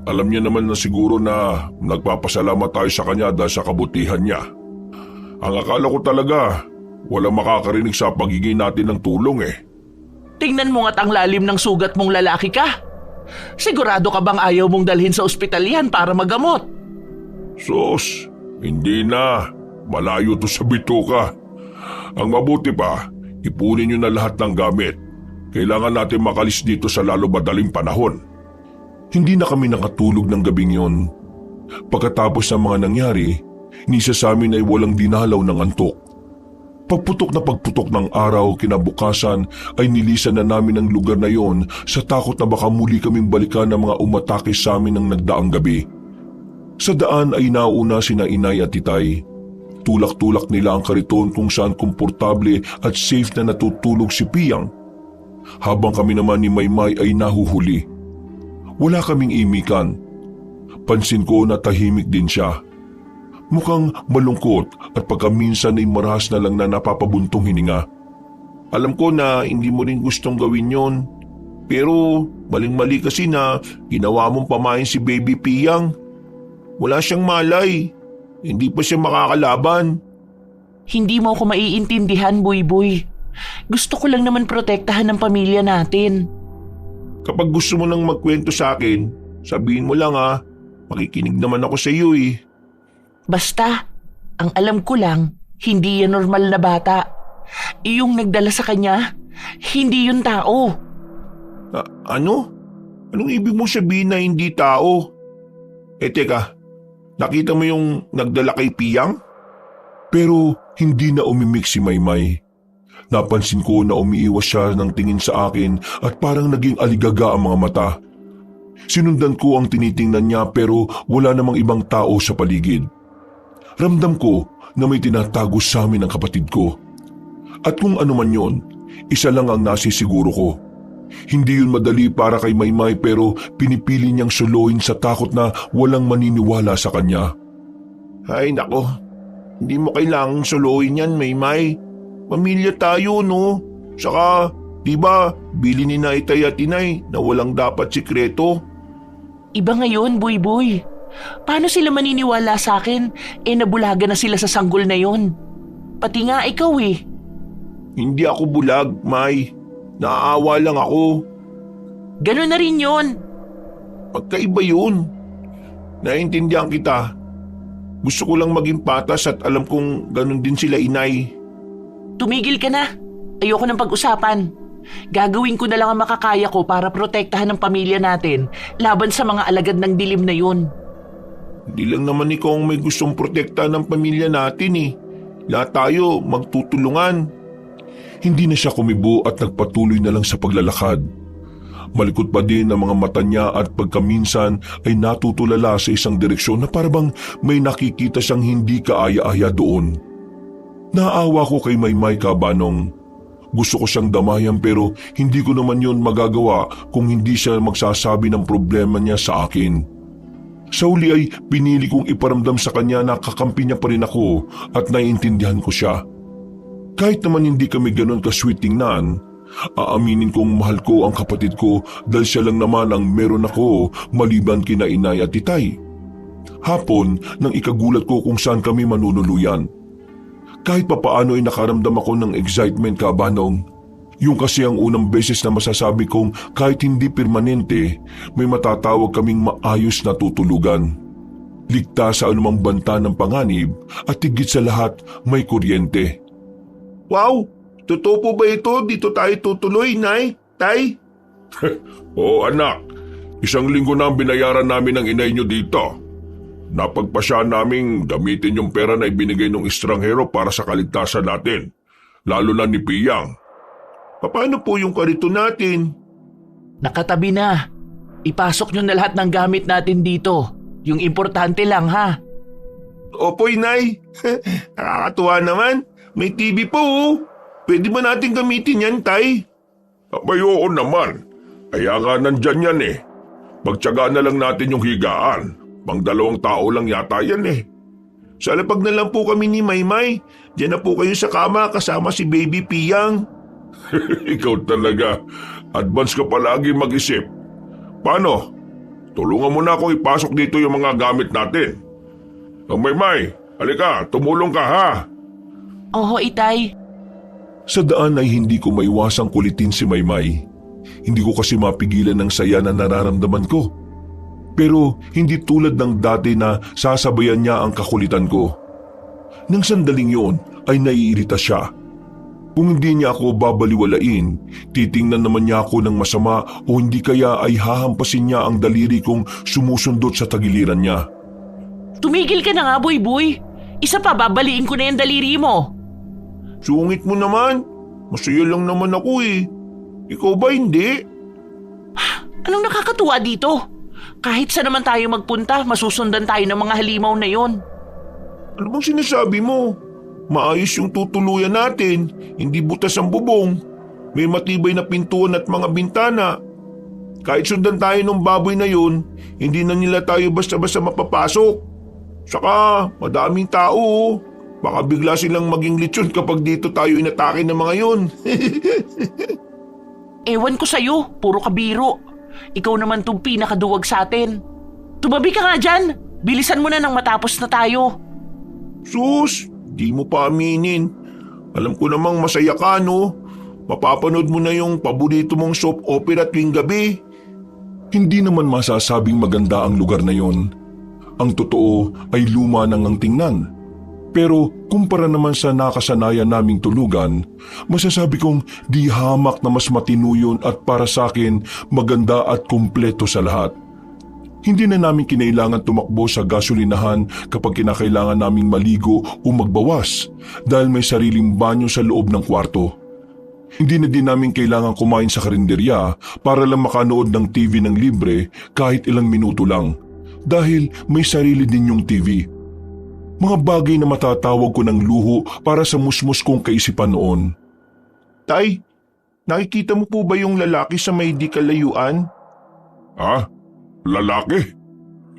Alam niya naman na siguro na nagpapasalamat tayo sa kanya dahil sa kabutihan niya. Ang akala ko talaga, walang makakarinig sa pagiging natin ng tulong Tingnan mo nga't ang lalim ng sugat mong lalaki ka. Sigurado ka bang ayaw mong dalhin sa ospital yan para magamot? Sus, hindi na. Malayo to sa bituka. Ang mabuti pa, ipunin niyo na lahat ng gamit. Kailangan natin makalis dito sa lalo madaling panahon. Hindi na kami nakatulog ng gabing yon. Pagkatapos ng mga nangyari, ni isa sa amin ay walang dinalaw ng antok. Pagputok na pagputok ng araw kinabukasan ay nilisan na namin ang lugar na yon sa takot na baka muli kaming balikan ng mga umatake sa amin ng nagdaang gabi. Sa daan ay nauna sina inay at titay. Tulak-tulak nila ang kariton kung saan komportable at safe na natutulog si Piyang. Habang kami naman ni Maymay ay nahuhuli. Wala kaming imikan. Pansin ko na tahimik din siya. Mukhang malungkot at pagkaminsan ay marahas na lang na napapabuntong hininga. Alam ko na hindi mo rin gustong gawin yon. Pero maling-mali kasi na ginawa mong pamain si Baby Piyang. Wala siyang malay. Hindi pa siya makakalaban. Hindi mo ako maiintindihan, Buy-Buy. Gusto ko lang naman protektahan ng pamilya natin. Kapag gusto mo nang magkwento sa akin, sabihin mo lang makikinig naman ako sa iyo Basta, ang alam ko lang, hindi yan normal na bata. Iyong nagdala sa kanya, hindi yun tao. Ano? Anong ibig mo sabihin na hindi tao? Teka, nakita mo yung nagdala kay Piyang? Pero hindi na umimik si Maymay. Napansin ko na umiiwas siya ng tingin sa akin at parang naging aligaga ang mga mata. Sinundan ko ang tinitingnan niya pero wala namang ibang tao sa paligid. Ramdam ko na may tinatago sa amin ang kapatid ko. At kung ano man yon, isa lang ang nasisiguro ko. Hindi yun madali para kay Maymay pero pinipili niyang suluhin sa takot na walang maniniwala sa kanya. Ay nako, hindi mo kailangang suluhin yan, Maymay. Pamilya tayo, no? Saka, di ba, bili ni Naitay at Inay na walang dapat sikreto? Iba ngayon, Buy-Buy. Paano sila maniniwala sa akin? Nabulaga na sila sa sanggol na yon. Pati nga ikaw Hindi ako bulag, May. Naaawa lang ako. Ganun na rin yon. Magkaiba yun. Naiintindihan kita. Gusto ko lang maging patas at alam kong ganun din sila, Inay. Tumigil ka na. Ayoko ng pag-usapan. Gagawin ko na lang ang makakaya ko para protektahan ng pamilya natin laban sa mga alagad ng dilim na yun. Hindi lang naman ikaw ang may gustong protektahan ng pamilya natin Lahat tayo magtutulungan. Hindi na siya kumibo at nagpatuloy na lang sa paglalakad. Malikot pa din ang mga mata niya at pagkaminsan ay natutulala sa isang direksyon na parabang may nakikita siyang hindi kaaya-aya doon. Naawa ko kay Maymay Kabanong. Gusto ko siyang damayan pero hindi ko naman yon magagawa kung hindi siya magsasabi ng problema niya sa akin. Sa uli ay pinili kong iparamdam sa kanya na kakampi niya pa rin ako at naiintindihan ko siya. Kahit naman hindi kami ganon ka-sweet tingnan, aaminin kong mahal ko ang kapatid ko dahil siya lang naman ang meron ako maliban kina Inay at Titay. Hapon nang ikagulat ko kung saan kami manunuluyan. Kahit papaano ay nakaramdam ako ng excitement, Kabanong. Yung kasi ang unang beses na masasabi kong kahit hindi permanente, may matatawag kaming maayos na tutulugan. Ligtas sa anumang banta ng panganib at higit sa lahat may kuryente. Wow! Totoo po ba ito? Dito tayo tutuloy, Nay? Tay? Oo, anak. 1 linggo na ang binayaran namin ng inay nyo dito. Napagpasya naming gamitin yung pera na ibinigay ng estranghero para sa kaligtasan natin, lalo na ni Piyang. Paano po yung karito natin? Nakatabi na. Ipasok nyo na lahat ng gamit natin dito. Yung importante lang, ha? Opo, Inay. Nakakatuwa naman. May TV po. Pwede ba natin gamitin yan, Tay? Abay, oo naman. Kaya nga nandyan yan eh. Pagtyagaan na lang natin yung higaan. Pang 2 tao lang yata yan eh. Sa lapag na lang po kami ni Maymay. Diyan na po kayo sa kama kasama si Baby Piyang. Ikaw talaga. Advance ka palagi mag-isip. Paano? Tulungan mo na akong ipasok dito yung mga gamit natin. Ang Maymay, halika, tumulong ka ha. Oho, Itay. Sa daan ay hindi ko maiwasang kulitin si Maymay. Hindi ko kasi mapigilan ng saya na nararamdaman ko. Pero hindi tulad ng dati na sasabayan niya ang kakulitan ko. Nang sandaling yon ay naiirita siya. Kung hindi niya ako babaliwalain, titingnan naman niya ako ng masama o hindi kaya ay hahampasin niya ang daliri kong sumusundot sa tagiliran niya. Tumigil ka na nga, Boy. Isa pa, babaliin ko na yung daliri mo. Sungit mo naman. Masaya lang naman ako eh. Ikaw ba hindi? Anong nakakatuwa dito? Kahit saan naman tayo magpunta, masusundan tayo ng mga halimaw na yon. Ano bang sinasabi mo? Maayos yung tutuluyan natin, hindi butas ang bubong. May matibay na pintuan at mga bintana. Kahit sundan tayo ng baboy na yun, hindi na nila tayo basta-basta mapapasok. Saka madaming tao. Baka bigla silang maging lechon kapag dito tayo inatake ng mga yun. Ewan ko sa'yo, puro kabiro. Ikaw naman tong pinakaduwag sa atin. Tumabi ka nga dyan. Bilisan mo na nang matapos na tayo. Sus, di mo pa aminin. Alam ko namang masaya ka, no? Mapapanood mo na yung paborito mong soap opera tuwing gabi. Hindi naman masasabing maganda ang lugar na yon. Ang totoo ay luma nang ang tingnan. Pero kumpara naman sa nakasanayan naming tulugan, masasabi kong di hamak na mas matino yun at para sa akin maganda at kumpleto sa lahat. Hindi na namin kinailangan tumakbo sa gasolinahan kapag kinakailangan naming maligo o magbawas dahil may sariling banyo sa loob ng kwarto. Hindi na din namin kailangan kumain sa karinderya para lang makanood ng TV ng libre kahit ilang minuto lang dahil may sarili din yung TV. Mga bagay na matatawag ko ng luho para sa musmus kong kaisipan noon. Tay, nakikita mo po ba yung lalaki sa may di kalayuan? Ha? Lalaki?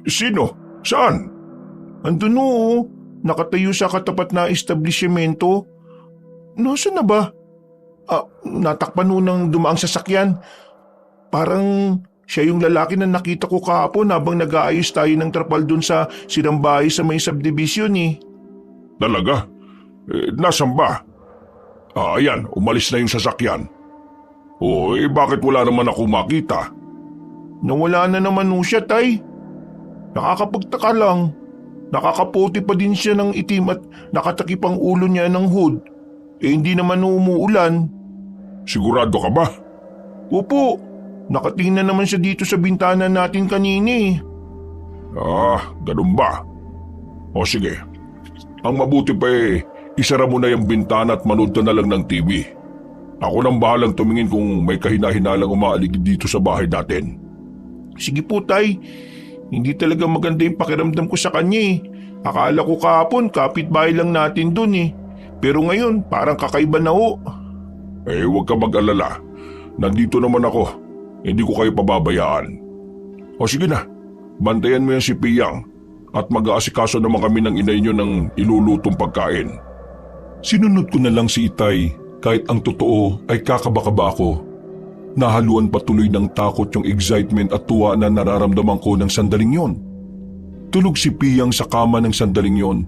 Sino? Saan? Andun o, nakatayo sa katapat na establishmento. Nasaan na ba? Natakpan ho ng dumaang sasakyan. Parang siya yung lalaki na nakita ko kahapon habang nag-aayos tayo ng trapal dun sa sirambahay sa may subdivision eh. Talaga? Nasaan ba? Ayan, umalis na yung sasakyan. Bakit wala naman ako makita? Nawala na naman ho siya, Tay. Nakakapagtaka lang. Nakakaputi pa din siya ng itim at nakatakip ang ulo niya ng hood. Hindi naman umuulan. Sigurado ka ba? Opo. Nakatingin na naman siya dito sa bintana natin kanini. Ganun ba? O sige. Ang mabuti pa isara mo na yung bintana at manood ka na lang ng TV. Ako nang bahalang tumingin kung may kahina-hinalang umaaligid dito sa bahay natin. Sige po, Tay. Hindi talaga maganda yung pakiramdam ko sa kanya eh. Akala ko kahapon kapitbahay lang natin dun eh. Pero ngayon parang kakaiba na ho. Huwag ka mag-alala. Nandito naman ako. Hindi ko kayo pababayaan. O sige na, bantayan mo yan si Piyang at mag-aasikaso naman kami ng inay nyo ng ilulutong pagkain. Sinunod ko na lang si Itay kahit ang totoo ay kakabakaba ako. Nahaluan patuloy ng takot yung excitement at tuwa na nararamdaman ko ng sandaling yon. Tulog si Piyang sa kama ng sandaling yon.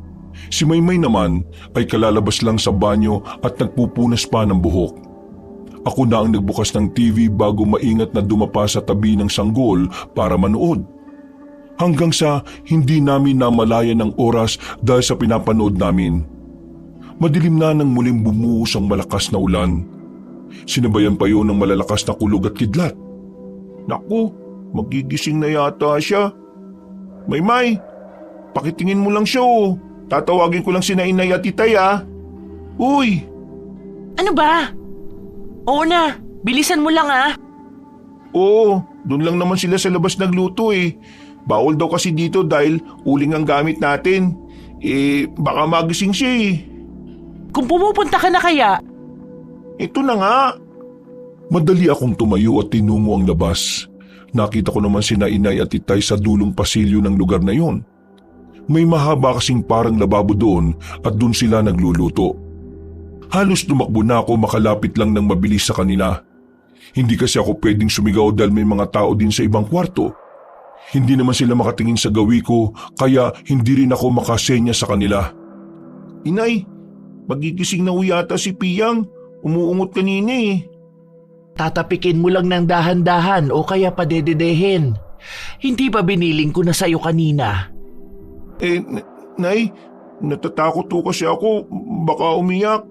Si Maymay naman ay kalalabas lang sa banyo at nagpupunas pa ng buhok. Ako na ang nagbukas ng TV bago maingat na dumapa sa tabi ng sanggol para manood. Hanggang sa hindi namin namalayan ng oras dahil sa pinapanood namin. Madilim na nang muling bumuhos ang malakas na ulan. Sinabayan pa yun ng malalakas na kulog at kidlat. Naku, magigising na yata siya. Maymay, pakitingin mo lang siya oh. Tatawagin ko lang si Inay at Itay ah. Uy! Ano ba? Oo na, bilisan mo lang ah. Oo, doon lang naman sila sa labas nagluto eh. Bawal daw kasi dito dahil uling ang gamit natin. Baka magising siya eh. Kung pumupunta ka na kaya, Ito na nga. Madali akong tumayo at tinungo ang labas. Nakita ko naman sina inay at itay sa dulong pasilyo ng lugar na yon. May mahaba kasing parang lababo doon at doon sila nagluluto. Halos tumakbo na ako makalapit lang ng mabilis sa kanila. Hindi kasi ako pwedeng sumigaw dahil may mga tao din sa ibang kwarto. Hindi naman sila makatingin sa gawi ko kaya hindi rin ako makasenya sa kanila. Inay, magigising na yata si Piyang. Umuungot kanina eh. Tatapikin mo lang ng dahan-dahan o kaya padededehin. Hindi ba biniling ko na sa'yo kanina? Nay, natatakot ko kasi ako. Baka umiyak.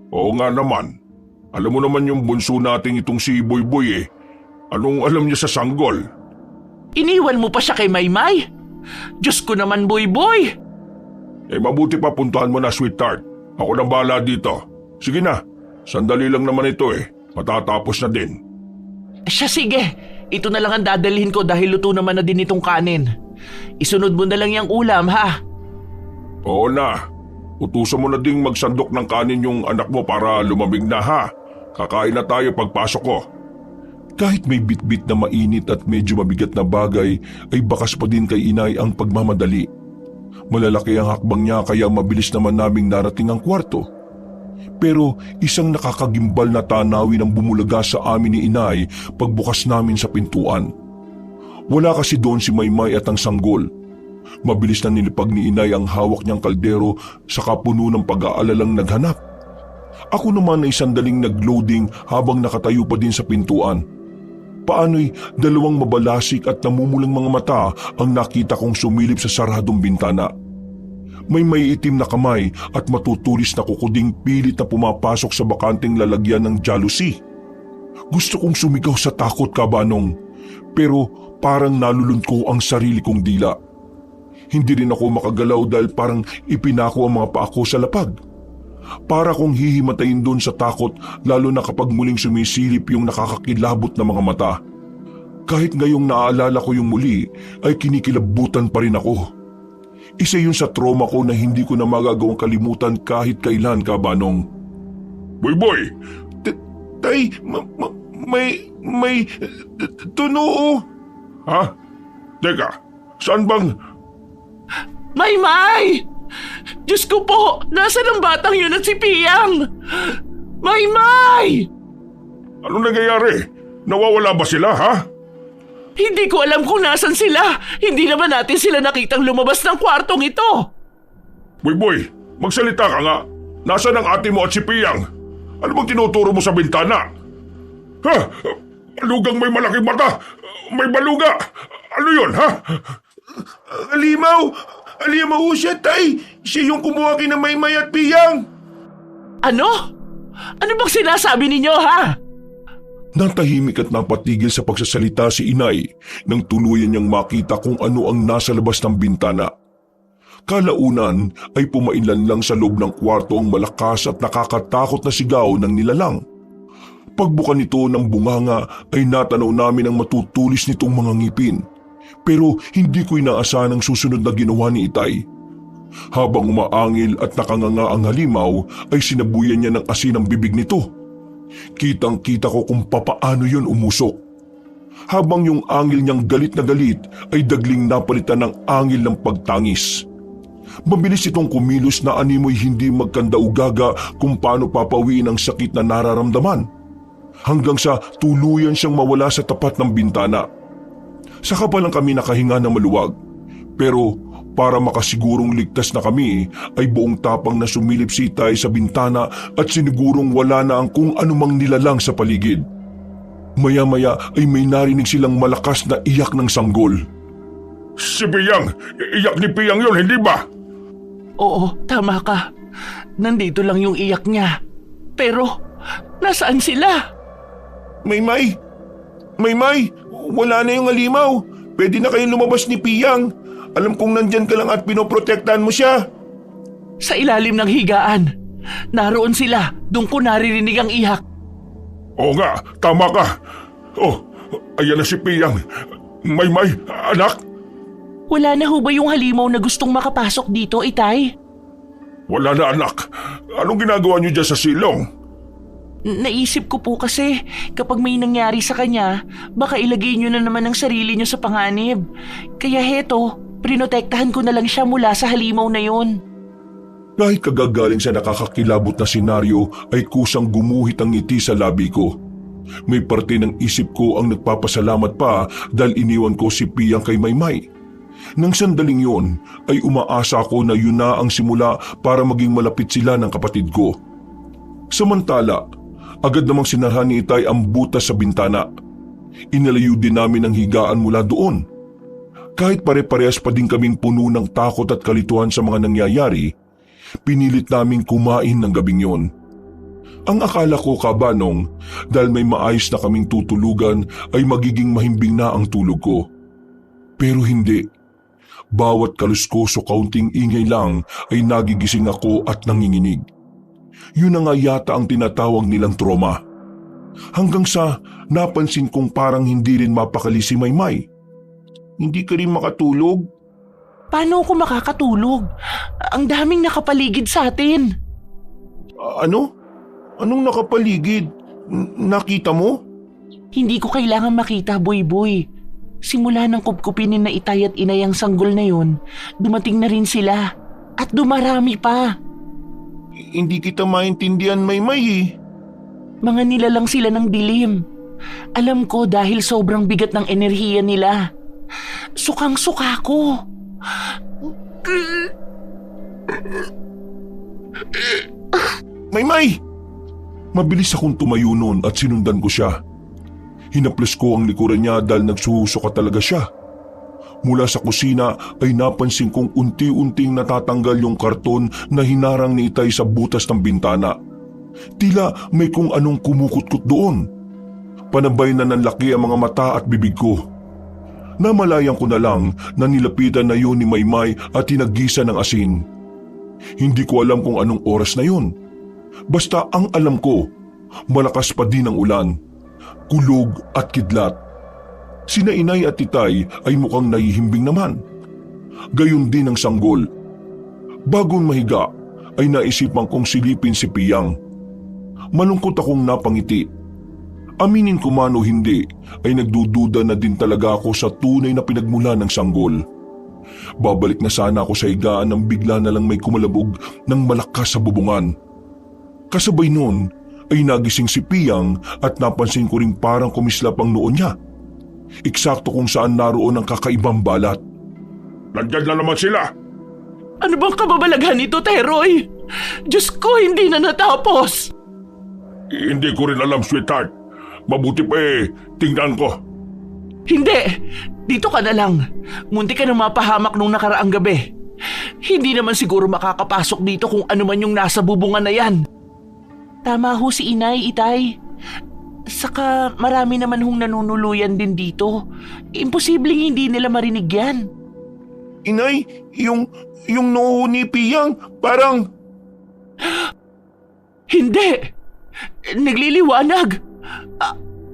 Oo nga naman. Alam mo naman yung bunso nating itong si Boy eh. Anong alam niya sa sanggol? Iniwan mo pa siya kay Maymay? Diyos ko naman, Boy. Mabuti pa puntahan mo na, sweetheart. Ako nang bahala dito. Sige na, sandali lang naman ito eh. Matatapos na din. Siya sige, ito na lang ang dadalhin ko dahil luto naman na din itong kanin. Isunod mo na lang yung ulam ha. Oo na, utusan mo na ding magsandok ng kanin yung anak mo para lumamig na ha. Kakain na tayo pagpasok ko. Kahit may bitbit na mainit at medyo mabigat na bagay ay bakas pa din kay inay ang pagmamadali. Malalaki ang hakbang niya kaya mabilis naman naming narating ang kwarto. Pero isang nakakagimbal na tanawin ang bumulaga sa amin ni inay pagbukas namin sa pintuan. Wala kasi doon si Maymay at ang sanggol. Mabilis na nilipag ni inay ang hawak niyang kaldero sa kapuno ng pag-aalalang naghanap. Ako naman ay sandaling nagloading habang nakatayo pa din sa pintuan. Paano'y dalawang mabalasik at namumulang mga mata ang nakita kong sumilip sa saradong bintana. May itim na kamay at matutulis na kukuding pilit na pumapasok sa bakanting lalagyan ng jealousy. Gusto kong sumigaw sa takot, Kabanong, pero parang nalulun ko ang sarili kong dila. Hindi rin ako makagalaw dahil parang ipinako ang mga paa ko sa lapag. Para kong hihimatayin doon sa takot lalo na kapag muling sumisilip yung nakakakilabot na mga mata. Kahit ngayong naaalala ko yung muli ay kinikilabutan pa rin ako. Isa yun sa trauma ko na hindi ko na magagawang kalimutan kahit kailan, Kabanong. Boy! Tay, may tunoo. Ha? Teka, saan bang... Maymay! Diyos ko po, nasaan ang batang yun at si Piyang? Maymay! Anong nangyayari? Nawawala ba sila, ha? Hindi ko alam kung nasan sila. Hindi naman natin sila nakitang lumabas ng kwartong ito. Boy, magsalita ka nga. Nasaan ang ate mo at si Piyang? Ano bang tinuturo mo sa bintana? Ha? Balugang may malaking mata. May baluga. Ano yun, ha? Alimaw! Alimaw siya, tay! Siya yung kumuha kina Maymay at Piyang! Ano? Ano bang sinasabi ninyo, ha? Natahimik at napatigil sa pagsasalita si inay nang tuluyan niyang makita kung ano ang nasa labas ng bintana. Kalaunan ay pumainlan lang sa loob ng kwarto ang malakas at nakakatakot na sigaw ng nilalang. Pagbuka nito ng bunganga ay natanaw namin ang matutulis nitong mga ngipin. Pero hindi ko inaasahan ang susunod na ginawa ni Itay. Habang umaangil at nakanganga ang halimaw ay sinabuyan niya ng asin ang bibig nito. Kitang-kita ko kung papaano yun umusok. Habang yung angil niyang galit na galit ay dagling napalitan ng angil ng pagtangis. Mabilis itong kumilos na animoy hindi magkandaugaga kung paano papawiin ang sakit na nararamdaman. Hanggang sa tuluyan siyang mawala sa tapat ng bintana. Saka pa lang kami nakahinga na maluwag. Pero para makasigurong ligtas na kami ay buong tapang na sumilip si Itay sa bintana at sinigurong wala na ang kung anumang nilalang sa paligid. Maya-maya ay may narinig silang malakas na iyak ng sanggol. Si Piyang! Iyak ni Piyang yun, hindi ba? Oo, tama ka. Nandito lang yung iyak niya. Pero, nasaan sila? Maymay! Maymay! Wala na yung halimaw. Pwede na kayong lumabas ni Piyang. Alam kong nandyan ka lang at pinoprotektahan mo siya. Sa ilalim ng higaan. Naroon sila. Doon ko naririnig ang iyak. Oo nga, tama ka. Oh, ayan na si Piyang. Maymay, anak. Wala na ho ba yung halimaw na gustong makapasok dito, Itay? Wala na, anak. Anong ginagawa niyo dyan sa silong? Naisip ko po kasi kapag may nangyari sa kanya, baka ilagay niyo na naman ang sarili niyo sa panganib. Kaya heto, prinotektahan ko na lang siya mula sa halimaw na yon. Kahit kagagaling sa nakakakilabot na senaryo ay kusang gumuhit ang ngiti sa labi ko. May parte ng isip ko ang nagpapasalamat pa dahil iniwan ko si Piyang kay Maymay. Nang sandaling yon ay umaasa ko na yun na ang simula para maging malapit sila ng kapatid ko. Samantala, agad namang sinarhan ni Itay ang butas sa bintana. Inalayo din namin ang higaan mula doon. Kahit pare-parehas pa din kaming puno ng takot at kalituhan sa mga nangyayari, pinilit naming kumain ng gabing yon. Ang akala ko, Kabanong, dahil may maayos na kaming tutulugan ay magiging mahimbing na ang tulog ko. Pero hindi. Bawat kaluskoso kaunting ingay lang ay nagigising ako at nanginginig. Yun na nga yata ang tinatawag nilang trauma. Hanggang sa napansin kong parang hindi rin mapakali si Maymay. Hindi ka rin makatulog? Paano ako makakatulog? Ang daming nakapaligid sa atin. Ano? Anong nakapaligid? Nakita mo? Hindi ko kailangan makita, Boy. Simula ng kupkupinin na Itay at Inay ang sanggol na yon, dumating na rin sila. At dumarami pa. Hindi kita maintindihan, Maymay eh. Mga nilalang sila ng dilim. Alam ko dahil sobrang bigat ng enerhiya nila. Sukang-suka ko. Maymay! Mabilis akong tumayo noon at sinundan ko siya. Hinaplas ko ang likuran niya dahil nagsusuka talaga siya. Mula sa kusina ay napansin kong unti-unting natatanggal yung karton na hinarang ni Itay sa butas ng bintana. Tila may kung anong kumukutkot doon. Panabay na nanlaki ang mga mata at bibig ko. Namalayan ko na lang na nilapitan na yun ni Maymay at tinagisa ng asin. Hindi ko alam kung anong oras na yun. Basta ang alam ko, malakas pa din ang ulan, kulog at kidlat. Sina Inay at Itay ay mukhang nahihimbing naman. Gayon din ang sanggol. Bagong mahiga ay naisipan kong silipin si Piyang. Malungkot akong napangiti. Aminin ko man o hindi ay nagdududa na din talaga ako sa tunay na pinagmula ng sanggol. Babalik na sana ako sa higaan nang bigla na lang may kumalabog ng malakas sa bubungan. Kasabay noon ay nagising si Piyang at napansin ko ring parang kumislap ang noon niya. Eksakto kung saan naroon ang kakaibang balat. Nandyan na naman sila. Ano bang kababalaghan nito, Teroy? Diyos ko, hindi na natapos. Hindi ko rin alam, sweetheart. Mabuti pa tingnan ko. Hindi, dito ka na lang. Munti ka na mapahamak nung nakaraang gabi. Hindi naman siguro makakapasok dito kung ano man yung nasa bubungan na yan. Tama ho si Inay, Itay. Saka marami naman hong nanunuluyan din dito. Imposibleng hindi nila marinig yan. Inay, yung noo ni Piyang parang... Hindi! Nagliliwanag!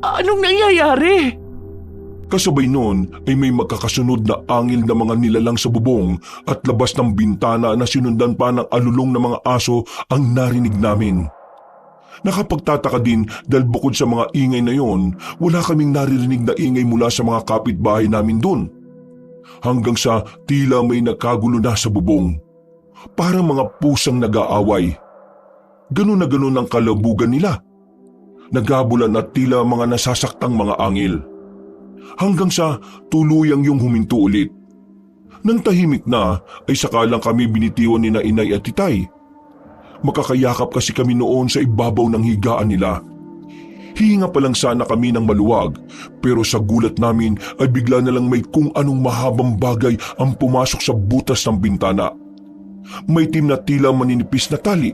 Anong nangyayari? Kasabay noon ay may magkakasunod na angil na mga nilalang sa bubong at labas ng bintana na sinundan pa ng alulong na mga aso ang narinig namin. Nakapagtataka din dahil bukod sa mga ingay na yon, wala kaming naririnig na ingay mula sa mga kapitbahay namin doon. Hanggang sa tila may nagkagulo na sa bubong. Parang mga pusang nag-aaway. Ganun na ganun ang kalabugan nila. Naghabulan at tila mga nasasaktang mga angil. Hanggang sa tuluyang yung huminto ulit. Nang tahimik na ay sakalang kami binitiwan ni na Inay at Itay. Makakayakap kasi kami noon sa ibabaw ng higaan nila. Hihinga pa lang sana kami ng maluwag pero sa gulat namin ay bigla na lang may kung anong mahabang bagay ang pumasok sa butas ng bintana. May itim na tila maninipis na tali.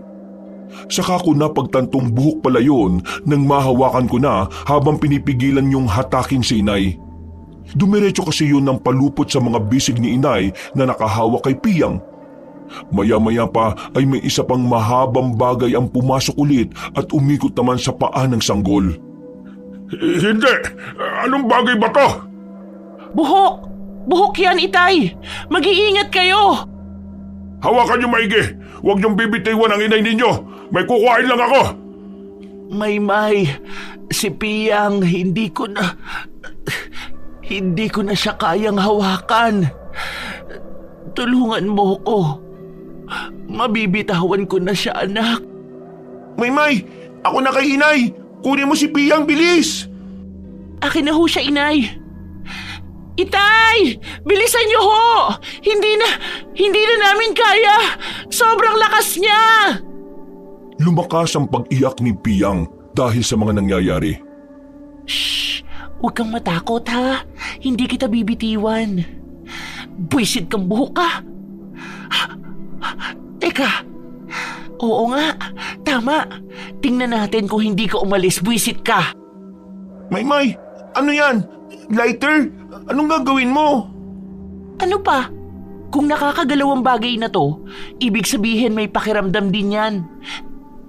Saka ko napagtantong buhok pala yun nang mahawakan ko na habang pinipigilan yung hatakin si Inay. Dumiretso kasi yun ng palupot sa mga bisig ni Inay na nakahawak kay Piyang. Maya-maya pa ay may isa pang mahabang bagay ang pumasok ulit at umikot naman sa paa ng sanggol. Hindi! Anong bagay ba to? Buhok! Buhok yan, Itay! Mag-iingat kayo! Hawakan niyo maigi! Huwag niyong bibitiwan ang inay ninyo! May kukuhain lang ako! Maymay, si Piyang, hindi ko na siya kayang hawakan. Tulungan mo ko. Mabibitawan ko na siya, anak. Maymay, ako na kay inay. Kunin mo si Piyang, bilis! Akin na ho siya, inay. Itay! Bilisan niyo ho! Hindi na namin kaya! Sobrang lakas niya! Lumakas ang pag-iyak ni Piyang dahil sa mga nangyayari. Shh! Huwag kang matakot ha. Hindi kita bibitiwan. Buwisit kang buhok ka. Teka. Oo nga. Tama. Tingnan natin kung hindi ka umalis. Buwisit ka. Maymay, ano yan? Lighter? Anong gagawin mo? Ano pa? Kung nakakagalaw ang bagay na to, ibig sabihin may pakiramdam din yan.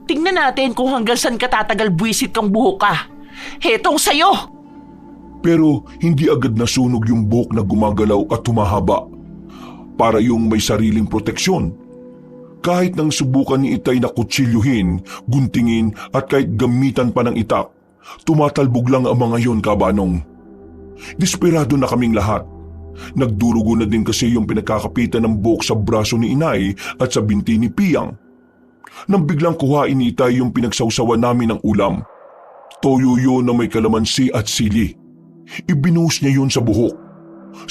Tingnan natin kung hanggang saan ka tatagal buwisit kang buhok ka. Hetong sayo! Pero hindi agad nasunog yung buhok na gumagalaw at humahaba. Para yung may sariling proteksyon. Kahit nang subukan ni Itay na kutsilyuhin, guntingin at kahit gamitan pa ng itak, tumatalbog lang ang mga yon, Kabanong. Desperado na kaming lahat. Nagdurugo na din kasi yung pinagkakapitan ng buhok sa braso ni Inay at sa binti ni Piyang. Nang biglang kuhain ni Itay yung pinagsawsawan namin ng ulam. Toyo yun na may kalamansi at sili. Ibinuhos niya yun sa buhok.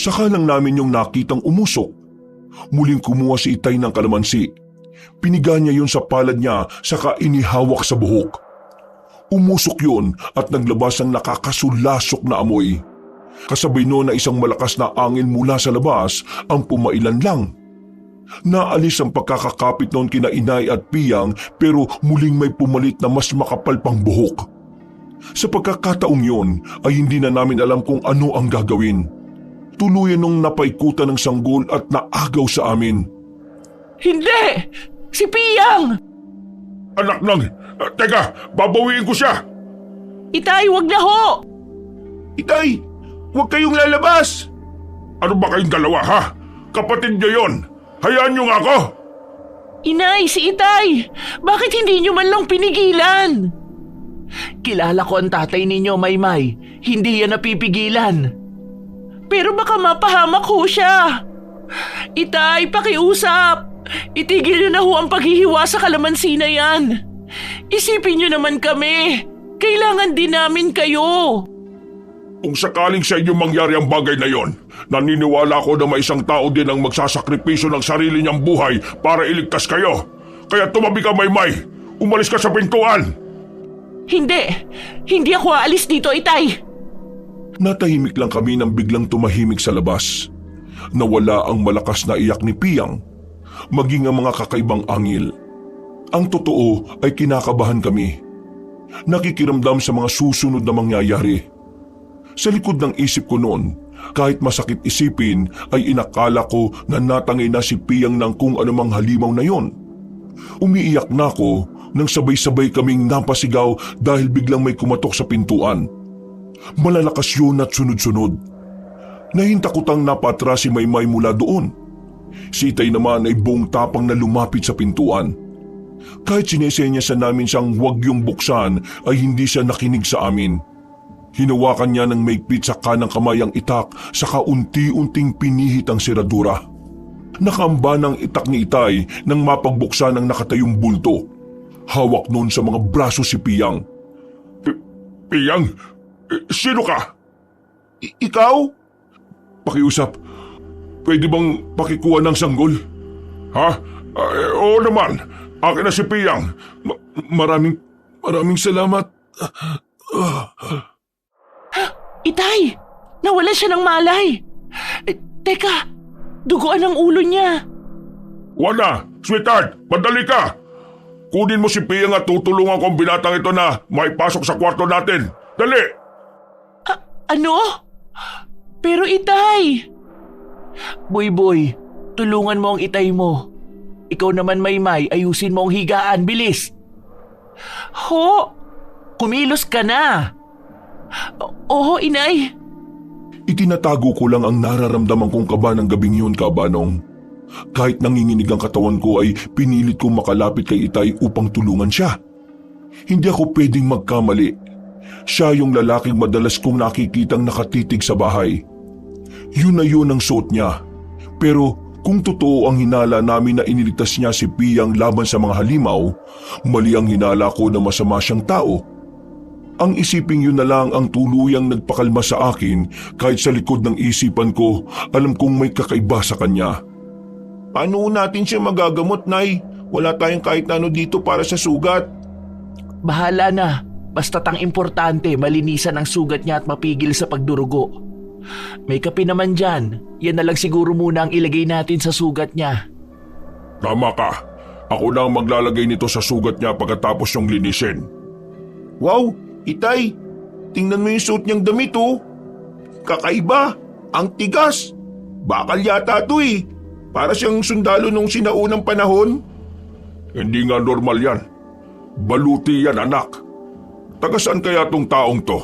Saka lang namin yung nakitang umusok. Muling kumuha si Itay ng kalamansi. Piniga niya yun sa palad niya saka inihawak sa buhok. Umusok yun at naglabas ang nakakasulasok na amoy. Kasabay noon na isang malakas na angin mula sa labas ang pumailan lang. Naalis ang pagkakakapit noon kina Inay at Piyang pero muling may pumalit na mas makapal pang buhok. Sa pagkakataong yon ay hindi na namin alam kung ano ang gagawin. Tuluyan nung napaikutan ng sanggol at naagaw sa amin. Hindi! Si Piyang! Anak ng... Teka, babawiin ko siya! Itay, wag na ho! Itay, huwag kayong lalabas! Ano ba kayong dalawa, ha? Kapatid niyo yon! Hayaan niyo nga ako! Inay, si Itay! Bakit hindi niyo man lang pinigilan? Kilala ko ang tatay ninyo, Maymay. Hindi yan napipigilan. Pero baka mapahamak ho siya. Itay, pakiusap. Itigil niyo na ho ang paghihiwa sa kalamansi na yan. Isipin niyo naman kami. Kailangan din namin kayo. Kung sakaling sa inyo mangyari ang bagay na yon, naniniwala ko na may isang tao din ang magsasakripisyo ng sarili niyang buhay para iligtas kayo. Kaya tumabi ka, Maymay. Umalis ka sa pintuan. Hindi ako aalis dito, Itay. Natahimik lang kami nang biglang tumahimik sa labas. Nawala ang malakas na iyak ni Piyang, maging ang mga kakaibang angil. Ang totoo ay kinakabahan kami. Nakikiramdam sa mga susunod na mangyayari. Sa likod ng isip ko noon, kahit masakit isipin, ay inakala ko na natangay na si Piyang ng kung anumang halimaw na yon. Umiiyak na ako nang sabay-sabay kaming napasigaw dahil biglang may kumatok sa pintuan. Malalakas yun at sunod-sunod. Nahintakotang napatras si Maymay mula doon. Si Itay naman ay buong tapang na lumapit sa pintuan. Kahit sinesenyasan namin siyang huwag yung buksan ay hindi siya nakinig sa amin. Hinawakan niya ng maigpit sa kanang kamay ang itak saka unti-unting pinihit ang seradura. Nakaamba ng itak ni Itay nang mapagbuksan ang nakatayong bulto. Hawak noon sa mga braso si Piyang. Piyang? Sino ka? Ikaw? Pakiusap. Pwede bang pakikuha ng sanggol? Ha? Oo naman. Akin na si Piyang. Maraming salamat. Itay! Nawalan siya ng malay! Teka! Duguan ang ulo niya! Wala! Sweetheart! Madali ka! Kunin mo si Piyang at tutulungan ko ang binatang ito na maipasok sa kwarto natin. Dali! Ano? Pero Itay! Boy, tulungan mo ang Itay mo. Ikaw naman, Maymay, ayusin mo ang higaan. Bilis! Ho! Kumilos ka na! Oo, Inay. Itinatago ko lang ang nararamdaman kong kaba ng gabing yun, Kabanong. Kahit nanginginig ang katawan ko ay pinilit kong makalapit kay Itay upang tulungan siya. Hindi ako pwedeng magkamali. Siya yung lalaking madalas kong nakikitang nakatitig sa bahay. Yun na yun ang suot niya. Pero kung totoo ang hinala namin na iniligtas niya si Piyang laban sa mga halimaw, mali ang hinala ko na masama siyang tao. Ang isiping yun na lang ang tuluyang nagpakalma sa akin kahit sa likod ng isipan ko alam kong may kakaiba sa kanya. Paano natin siya magagamot, Nay? Wala tayong kahit ano dito para sa sugat. Bahala na. Basta't ang importante, malinisan ang sugat niya at mapigil sa pagdurugo. May kape naman dyan. Yan na lang siguro muna ang ilagay natin sa sugat niya. Tama ka. Ako na ang maglalagay nito sa sugat niya pagkatapos yung linisin. Wow! Itay! Tingnan mo yung suot niyang damit oh. Kakaiba! Ang tigas! Bakal yata to eh. Para siyang sundalo nung sinaunang panahon. Hindi nga normal yan. Baluti yan, anak. Taga saan kaya tong taong to?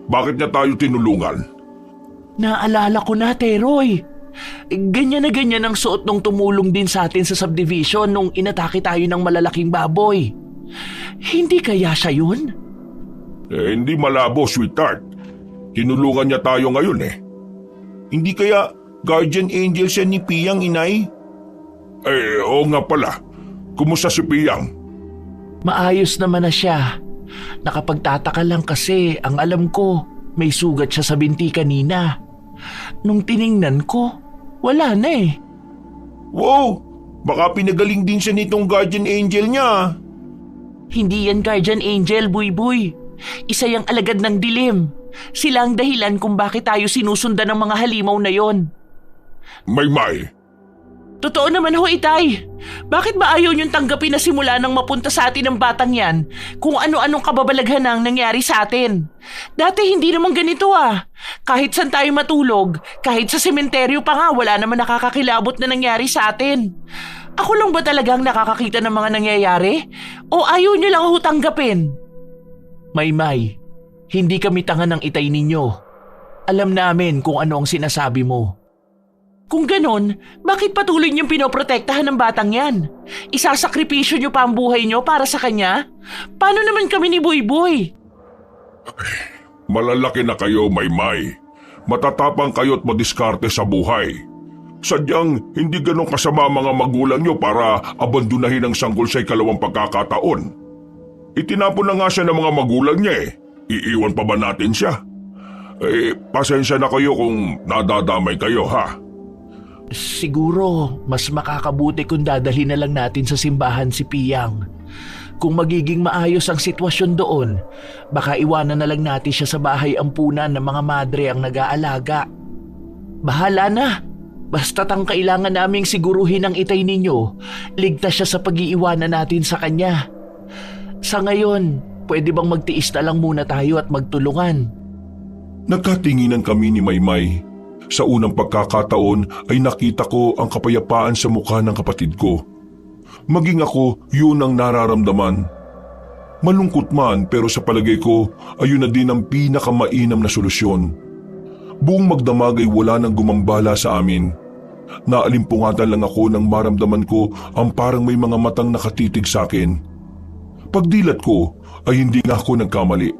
Bakit niya tayo tinulungan? Naalala ko na, Teroy. Ganyan na ganyan ang suot nung tumulong din sa atin sa subdivision nung inatake tayo ng malalaking baboy. Hindi kaya siya yun? Hindi malabo, sweetheart. Tinulungan niya tayo ngayon eh. Hindi kaya guardian angel siya ni Piyang, inay? Oo nga pala. Kumusta si Piyang? Maayos naman na siya. Nakapagtataka lang kasi ang alam ko, may sugat siya sa binti kanina. Nung tiningnan ko, wala na eh. Wow! Baka pinagaling din siya nitong guardian angel niya. Hindi yan guardian angel, Buy-Buy. Isa yang alagad ng dilim. Sila ang dahilan kung bakit tayo sinusundan ng mga halimaw na yon. May. Totoo naman ho, Itay. Bakit ba ayaw niyong tanggapin na simula nang mapunta sa atin ng batang yan kung ano-anong kababalaghan ang nangyari sa atin? Dati hindi naman ganito ah. Kahit saan tayo matulog, kahit sa sementeryo pa nga, wala naman nakakakilabot na nangyari sa atin. Ako lang ba talagang nakakakita ng mga nangyayari? O ayaw niyo lang ho tanggapin? May, hindi kami tanga ng Itay ninyo. Alam namin kung ano ang sinasabi mo. Kung ganon, bakit patuloy niyong pinoprotektahan ng batang yan? Isasakripisyo niyo pa ang buhay niyo para sa kanya? Paano naman kami ni Buy-Buy? Malalaki na kayo, May. Matatapang kayo at madiskarte sa buhay. Sadyang hindi ganun kasama mga magulang niyo para abandonahin ang sanggol sa ikalawang pagkakataon. Itinapon na nga siya ng mga magulang niya eh. Iiwan pa ba natin siya? Pasensya na kayo kung nadadamay kayo ha. Siguro, mas makakabuti kung dadalhin na lang natin sa simbahan si Piyang. Kung magiging maayos ang sitwasyon doon, baka iwanan na lang natin siya sa bahay ampunan ng mga madre ang nag-aalaga. Bahala na. Basta't ang kailangan naming siguruhin ng Itay ninyo, ligtas siya sa pag-iiwanan natin sa kanya. Sa ngayon, pwede bang magtiis na lang muna tayo at magtulungan? Nagkatinginan kami ni Maymay. Sa unang pagkakataon ay nakita ko ang kapayapaan sa mukha ng kapatid ko. Maging ako, yun ang nararamdaman. Malungkot man pero sa palagay ko, ayun na din ang pinakamainam na solusyon. Buong magdamag ay wala nang gumambala sa amin. Naalimpungatan lang ako nang maramdaman ko ang parang may mga matang nakatitig sa akin. Pagdilat ko ay hindi nga ako nagkamali.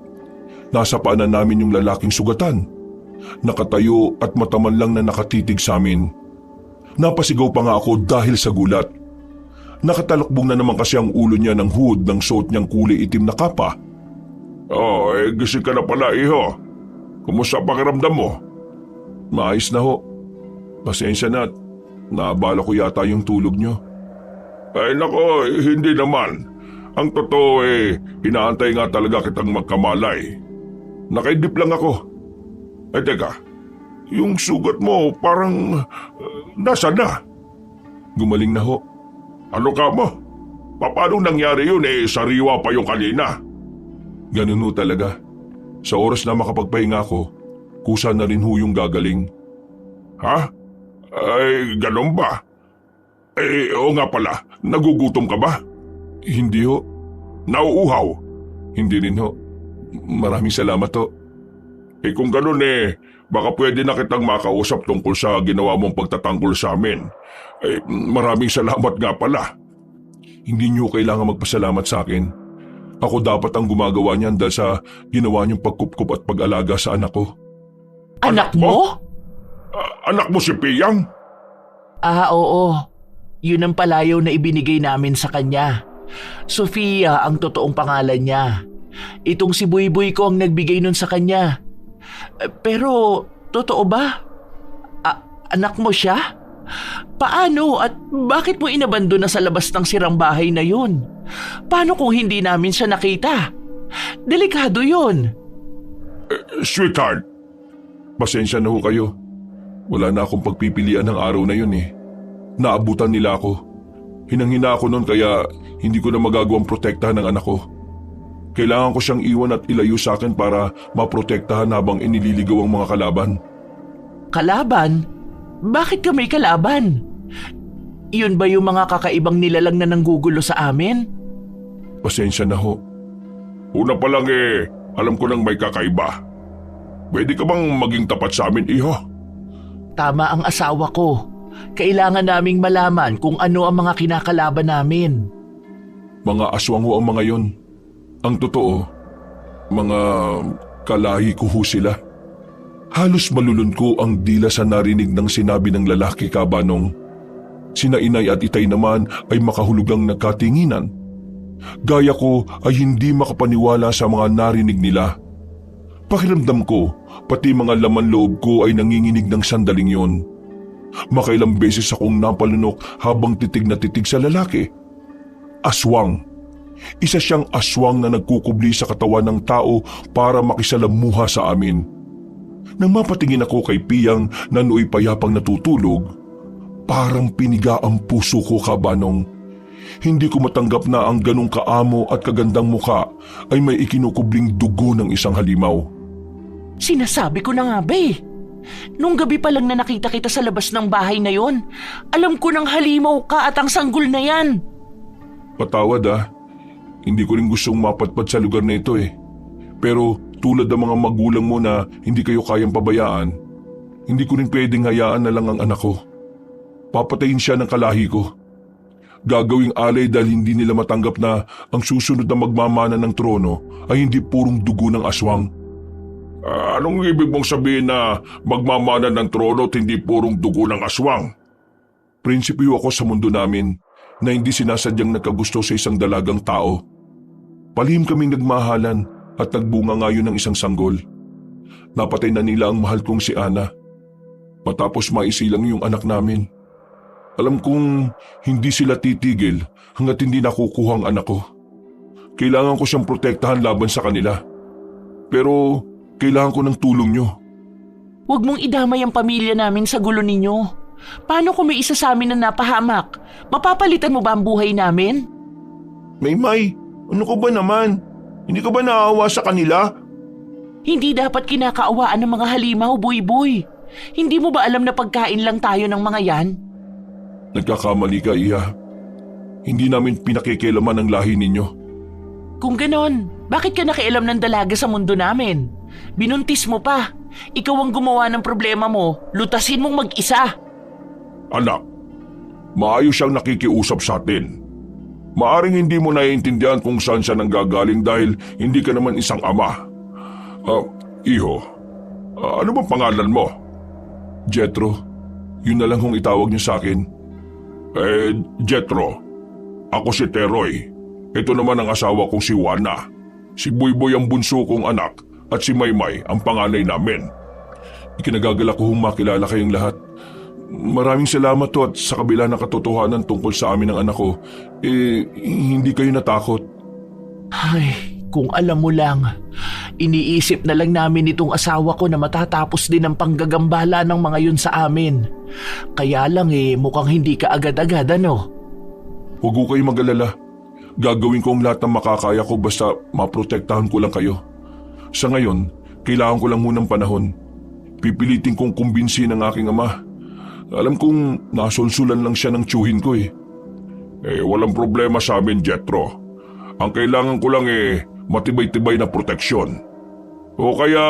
Nasa paanan namin yung lalaking sugatan. Nakatayo at mataman lang na nakatitig sa amin. Napasigaw pa nga ako dahil sa gulat. Nakatalokbong na naman kasi ang ulo niya ng hood ng suot niyang kulay itim na kapa. Gising ka na pala, iho. Kumusta pakiramdam mo? Maayos na ho. Pasensya na at naabala ko yata yung tulog niyo. Ay nako, hindi naman. Ang totoo inaantay nga talaga kitang magkamalay. Nakaidip lang ako. Teka, yung sugat mo parang nasa na? Gumaling na ho. Ano ka mo? Paano nangyari yun sariwa pa yung kanina? Ganun ho talaga. Sa oras na makapagpahinga ko, kusa na rin ho yung gagaling. Ha? Ay, ganun ba? Oo nga pala, nagugutom ka ba? Hindi ho. Nauuhaw? Hindi rin ho. Maraming salamat ho. Kung ganun baka pwede na kitang makausap tungkol sa ginawa mong pagtatanggol sa amin. Maraming salamat nga pala. Hindi niyo kailangan magpasalamat sa akin. Ako dapat ang gumagawa niyan dahil sa ginawa niyong pagkupkup at pag-alaga sa anak ko. Anak mo? Anak mo si Piyang? Oo. Yun ang palayaw na ibinigay namin sa kanya. Sofia ang totoong pangalan niya. Itong si Buyboy ko ang nagbigay nun sa kanya. Pero, totoo ba? Anak mo siya? Paano at bakit mo inabando na sa labas ng sirang bahay na yun? Paano kung hindi namin siya nakita? Delikado yun. Sweetheart, Pasensya na ho kayo. Wala na akong pagpipilian ng araw na yun eh. Naabutan nila ako. Hinang-hina ako noon kaya hindi ko na magagawang protektahan ng anak ko. Kailangan ko siyang iwan at ilayo sa akin para maprotektahan habang inililigaw ang mga kalaban. Kalaban? Bakit ka may kalaban? Yun ba yung mga kakaibang nilalang na nanggugulo sa amin? Pasensya na ho. una pa lang alam ko nang may kakaiba. Pwede ka bang maging tapat sa amin, iho? Tama ang asawa ko. Kailangan naming malaman kung ano ang mga kinakalaban namin. Mga aswang ho ang mga yon. Ang totoo, mga kalahi ko ho sila. Halos malulun ko ang dila sa narinig ng sinabi ng lalaki, Kabanong. Sina inay at itay naman ay makahulugang nagkatinginan. Gaya ko ay hindi makapaniwala sa mga narinig nila. Pakiramdam ko, pati mga laman loob ko ay nanginginig ng sandaling yon. Makailang beses akong napalunok habang titig na titig sa lalaki. Aswang. Isa siyang aswang na nagkukubli sa katawan ng tao para makisalamuha sa amin. Nang mapatingin ako kay Piyang na nooy payapang natutulog, parang piniga ang puso ko, Kabanong. Hindi ko matanggap na ang ganong kaamo at kagandang muka ay may ikinukubling dugo ng isang halimaw. Sinasabi ko na nga ba eh. Nung gabi pa lang na nakita kita sa labas ng bahay na yon, alam ko nang halimaw ka at ang sanggol na yan. Patawad hindi ko rin gustong mapatpat sa lugar na ito eh. Pero tulad ng mga magulang mo na hindi kayo kayang pabayaan, hindi ko rin pwedeng hayaan na lang ang anak ko. Papatayin siya ng kalahi ko. Gagawing alay dahil hindi nila matanggap na ang susunod na magmamana ng trono ay hindi purong dugo ng aswang. Anong ibig mong sabihin na magmamana ng trono at hindi purong dugo ng aswang? Prinsipyo ako sa mundo namin na hindi sinasadyang nagkagusto sa isang dalagang tao. Palihim kaming nagmahalan at nagbunga ngayon ng isang sanggol. Napatay na nila ang mahal kong si Ana. Matapos maisilang yung anak namin. Alam kong hindi sila titigil hanggat hindi nakukuha ang anak ko. Kailangan ko siyang protektahan laban sa kanila. Pero kailangan ko ng tulong niyo. Huwag mong idamay ang pamilya namin sa gulo ninyo. Paano kung may isa sa amin na napahamak? Mapapalitan mo ba ang buhay namin? Maymay, ano ko ba naman? Hindi ka ba naawa sa kanila? Hindi dapat kinakaawaan ng mga halimaw, Buyboy. Hindi mo ba alam na pagkain lang tayo ng mga yan? Nagkakamali ka, Iha. Hindi namin pinakikialaman ang lahi ninyo. Kung ganon, bakit ka nakialam ng dalaga sa mundo namin? Binuntis mo pa. Ikaw ang gumawa ng problema mo. Lutasin mong mag-isa. Anak, maayos siyang nakikiusap sa atin. Maaring hindi mo naiintindihan kung saan siya nanggagaling dahil hindi ka naman isang ama. Iho, ano bang pangalan mo? Jetro, yun na lang hong itawag niyo sa akin. Jetro, ako si Teroy. Ito naman ang asawa kong si Juana. Si Buyboy ang bunso kong anak at si Maymay ang panganay namin. Ikinagagalak ko hong makilala kayong lahat. Maraming salamat to at sa kabila ng katotohanan tungkol sa amin ng anak ko, hindi kayo natakot. Ay, kung alam mo lang, iniisip na lang namin itong asawa ko na matatapos din ang panggagambala ng mga yun sa amin. Kaya lang mukhang hindi ka agad-agad ano? Huwag ko kayo mag-alala. Gagawin ko ang lahat ng makakaya ko basta maprotektahan ko lang kayo. Sa ngayon, kailangan ko lang munang panahon. Pipilitin kong kumbinsin ang aking ama. Alam kong nasulsulan lang siya ng tiyuhin ko walang problema sa amin, Jetro. Ang kailangan ko lang matibay-tibay na proteksyon. O kaya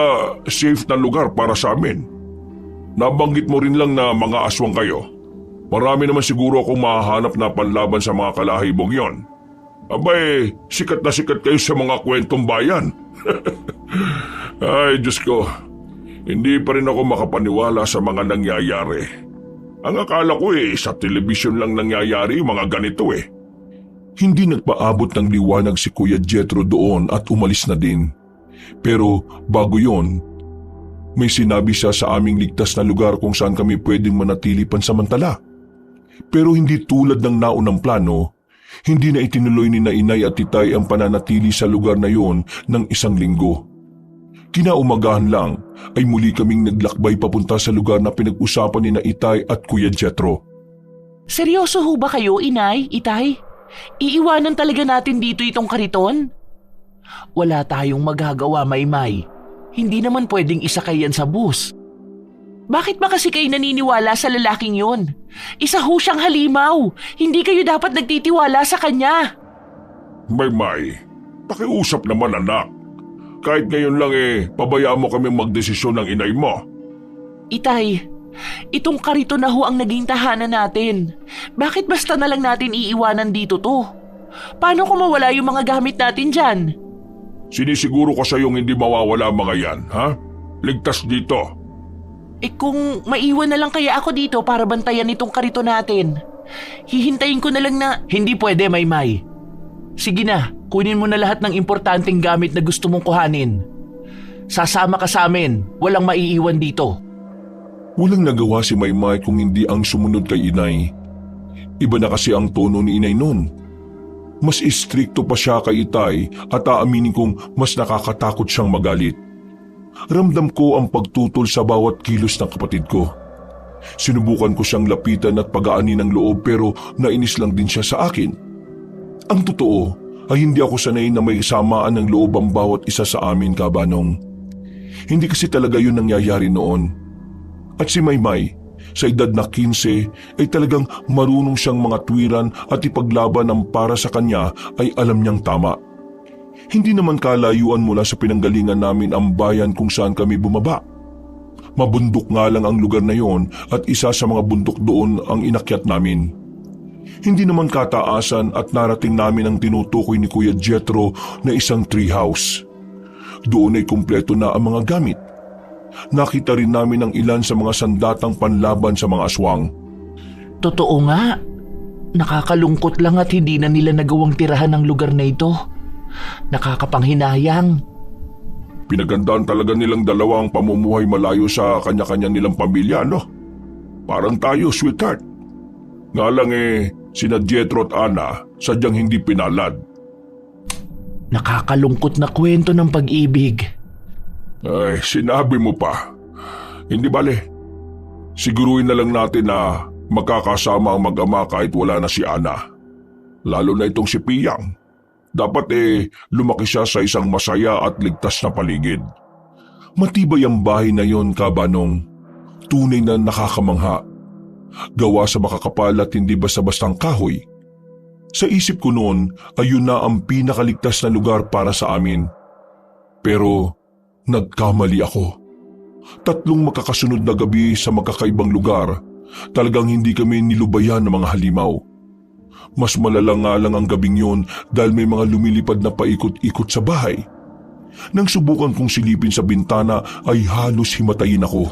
safe na lugar para sa amin. Nabanggit mo rin lang na mga aswang kayo. Marami naman siguro akong mahahanap na panlaban sa mga kalahibong yon. Abay, sikat na sikat kayo sa mga kwentong bayan. Ay, Diyos ko. Hindi pa rin ako makapaniwala sa mga nangyayari. Ang akala ko sa telebisyon lang nangyayari yung mga ganito eh. Hindi nagpaabot ng liwanag si Kuya Jethro doon at umalis na din. Pero bago yon, may sinabi siya sa aming ligtas na lugar kung saan kami pwedeng manatili pansamantala. Pero hindi tulad ng naunang plano, hindi na itinuloy ni na Inay at Titay ang pananatili sa lugar na yon ng 1 linggo. Kinaumagahan lang ay muli kaming naglakbay papunta sa lugar na pinag-usapan ni na Itay at Kuya Jethro. Seryoso ho ba kayo, Inay, Itay? Iiwanan talaga natin dito itong kariton? Wala tayong magagawa, Maymay. Hindi naman pwedeng isakay yan sa bus. Bakit ba kasi kayo naniniwala sa lalaking yon? Isa ho siyang halimaw. Hindi kayo dapat nagtitiwala sa kanya. May, pakiusap naman anak. Kahit ngayon lang pabayaan mo kami magdesisyon ng inay mo. Itay, itong kariton na ho ang naging tahanan natin. Bakit basta na lang natin iiwanan dito to? Paano kung mawala yung mga gamit natin dyan? Sinisiguro ko sa iyong hindi mawawala mga yan, ha? Ligtas dito. Kung maiwan na lang kaya ako dito para bantayan itong karito natin. Hihintayin ko na lang na... Hindi pwede, Maymay. Sige na, kunin mo na lahat ng importanteng gamit na gusto mong kuhanin. Sasama ka sa amin, walang maiiwan dito. Walang nagawa si Maymay kung hindi ang sumunod kay Inay. Iba na kasi ang tono ni Inay noon. Mas istrikto pa siya kay Itay at aaminin kong mas nakakatakot siyang magalit. Ramdam ko ang pagtutol sa bawat kilos ng kapatid ko. Sinubukan ko siyang lapitan at pagaanin ng loob pero nainis lang din siya sa akin. Ang totoo ay hindi ako sanay na may samaan ng loob ang bawat isa sa amin, Kabanong. Hindi kasi talaga yun nangyayari noon. At si Maymay, sa edad na 15 ay talagang marunong siyang mga tuwiran at ipaglaban ang para sa kanya ay alam niyang tama. Hindi naman kalayuan mula sa pinanggalingan namin ang bayan kung saan kami bumaba. Mabundok nga lang ang lugar na yon at isa sa mga bundok doon ang inakyat namin. Hindi naman kataasan at narating namin ang tinutukoy ni Kuya Jethro na isang treehouse. Doon ay kumpleto na ang mga gamit. Nakita rin namin ang ilan sa mga sandatang panlaban sa mga aswang. Totoo nga. Nakakalungkot lang at hindi na nila nagawang tirahan ng lugar na ito. Nakakapanghinayang. Pinagandaan talaga nilang dalawa ang pamumuhay malayo sa kanya-kanya nilang pamilya, no? Parang tayo, sweetheart. Nga lang sina Jethro at Ana sadyang hindi pinalad. Nakakalungkot na kwento ng pag-ibig. Ay, sinabi mo pa. Hindi bale. Siguruhin na lang natin na magkakasama ang mag-ama kahit wala na si Ana. Lalo na itong si Piyang. Dapat lumaki siya sa isang masaya at ligtas na paligid. Matibay ang bahay na yon, Kabanong. Tunay na nakakamangha. Gawa sa makakapal at hindi basta-bastang kahoy. Sa isip ko noon ay yun na ang pinakaligtas na lugar para sa amin. Pero nagkamali ako. 3 magkakasunod na gabi sa magkakaibang lugar, talagang hindi kami nilubayan ng mga halimaw. Mas malala nga lang ang gabing yun dahil may mga lumilipad na paikot-ikot sa bahay. Nang subukan kong silipin sa bintana ay halos himatayin ako.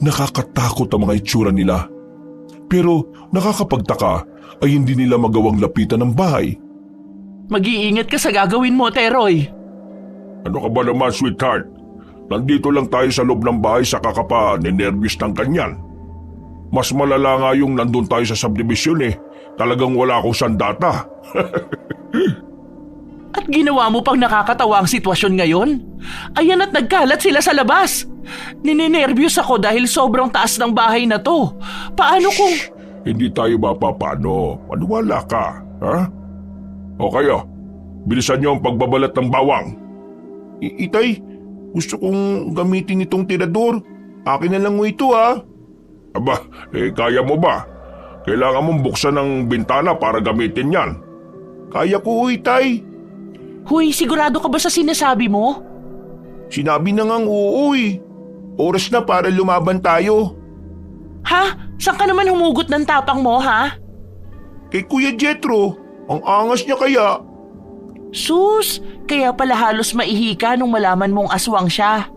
Nakakatakot ang mga itsura nila. Pero nakakapagtaka ay hindi nila magawang lapitan ng bahay. Mag-iingat ka sa gagawin mo, Teroy. Ano ka ba naman, sweetheart? Nandito lang tayo sa loob ng bahay sa kakapa ninervyos ng kanyan. Mas malala nga yung nandun tayo sa subdivision Talagang wala akong sandata. At ginawa mo pang nakakatawa ang sitwasyon ngayon? Ayan at nagkalat sila sa labas. Ninenervyos ako dahil sobrang taas ng bahay na to. Paano kung... Hindi tayo mapapano. Maniwala ka, ha? O kayo, bilisan niyo ang pagbabalat ng bawang. Itay, gusto kong gamitin itong tirador. Akin na lang mo ito, ha? Aba, kaya mo ba? Kailangan mong buksan ng bintana para gamitin yan. Kaya ko, Itay. Huy, sigurado ka ba sa sinasabi mo? Sinabi na ngang oo, Oras na para lumaban tayo. Ha? Saan ka naman humugot ng tapang mo, ha? Kay Kuya Jethro, Ang angas niya kaya. Sus, kaya pala halos maihi ka nung malaman mong aswang siya.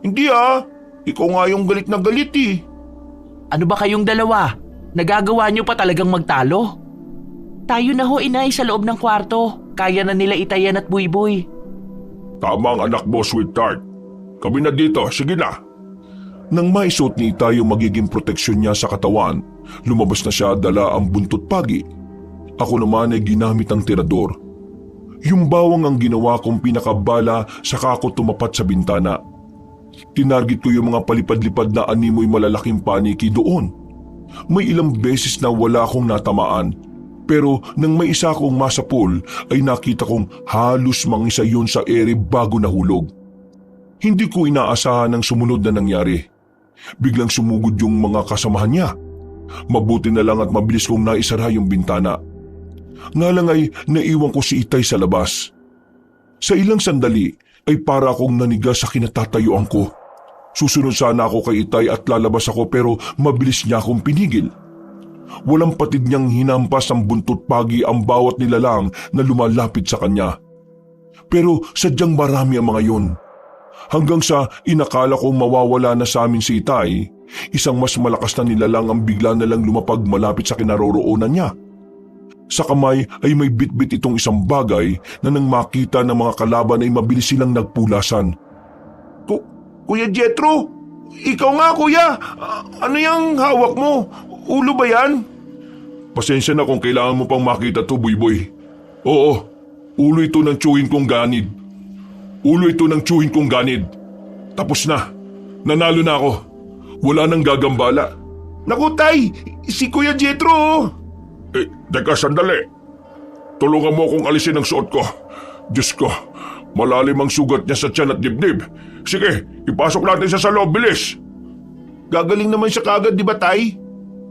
Hindi ikaw nga yung galit na galit eh. Ano ba kayong dalawa? Nagagawa niyo pa talagang magtalo? Tayo na ho, inay, sa loob ng kwarto. Kaya na nila Itayan at Buyboy. Tama ang anak mo, sweetheart. Kami na dito, sige na. Nang maisuot ni Itay yung magiging proteksyon niya sa katawan, lumabas na siya dala ang buntot pagi. Ako naman ay ginamit ang tirador. Yung bawang ang ginawa kong pinakabala saka ako tumapat sa bintana. Tinarget ko yung mga palipad-lipad na animoy malalaking paniki doon. May ilang beses na wala akong natamaan. Pero nang may isa akong masapol ay nakita kong halos mangisa yun sa ere bago nahulog. Hindi ko inaasahan ang sumunod na nangyari. Biglang sumugod yung mga kasamahan niya. Mabuti na lang at mabilis kong naisara yung bintana. Nga lang ay naiwan ko si Itay sa labas. Sa ilang sandali ay para akong naniga sa kinatatayuan ko. Susunod sana ako kay Itay at lalabas ako pero mabilis niya akong pinigil. Walang patid niyang hinampas ang buntot pagi ang bawat nilalang na lumalapit sa kanya. Pero sadyang marami ang mga yun. Hanggang sa inakala kong mawawala na sa amin si Itay, isang mas malakas na nilalang ang bigla na lang lumapag malapit sa kinaroroonan niya. Sa kamay ay may bitbit itong isang bagay na nang makita ng mga kalaban ay mabilis silang nagpulasan. Kuya Jetro, ikaw nga kuya. Ano yung hawak mo? Ulo ba yan? Pasensya na kung kailangan mo pang makita to, Buyboy. Oo, ulo ito ng tsuhin kong ganid. Ulo ito ng tsuhin kong ganid. Tapos na. Nanalo na ako. Wala nang gagambala. Naku tay, si Kuya Jetro. Teka sandali. Tulungan mo akong alisin ang suot ko. Diyos ko, malalim ang sugat niya sa tiyan at dibdib. Sige, ipasok natin siya sa loob, bilis. Gagaling naman siya kagad, di ba tay?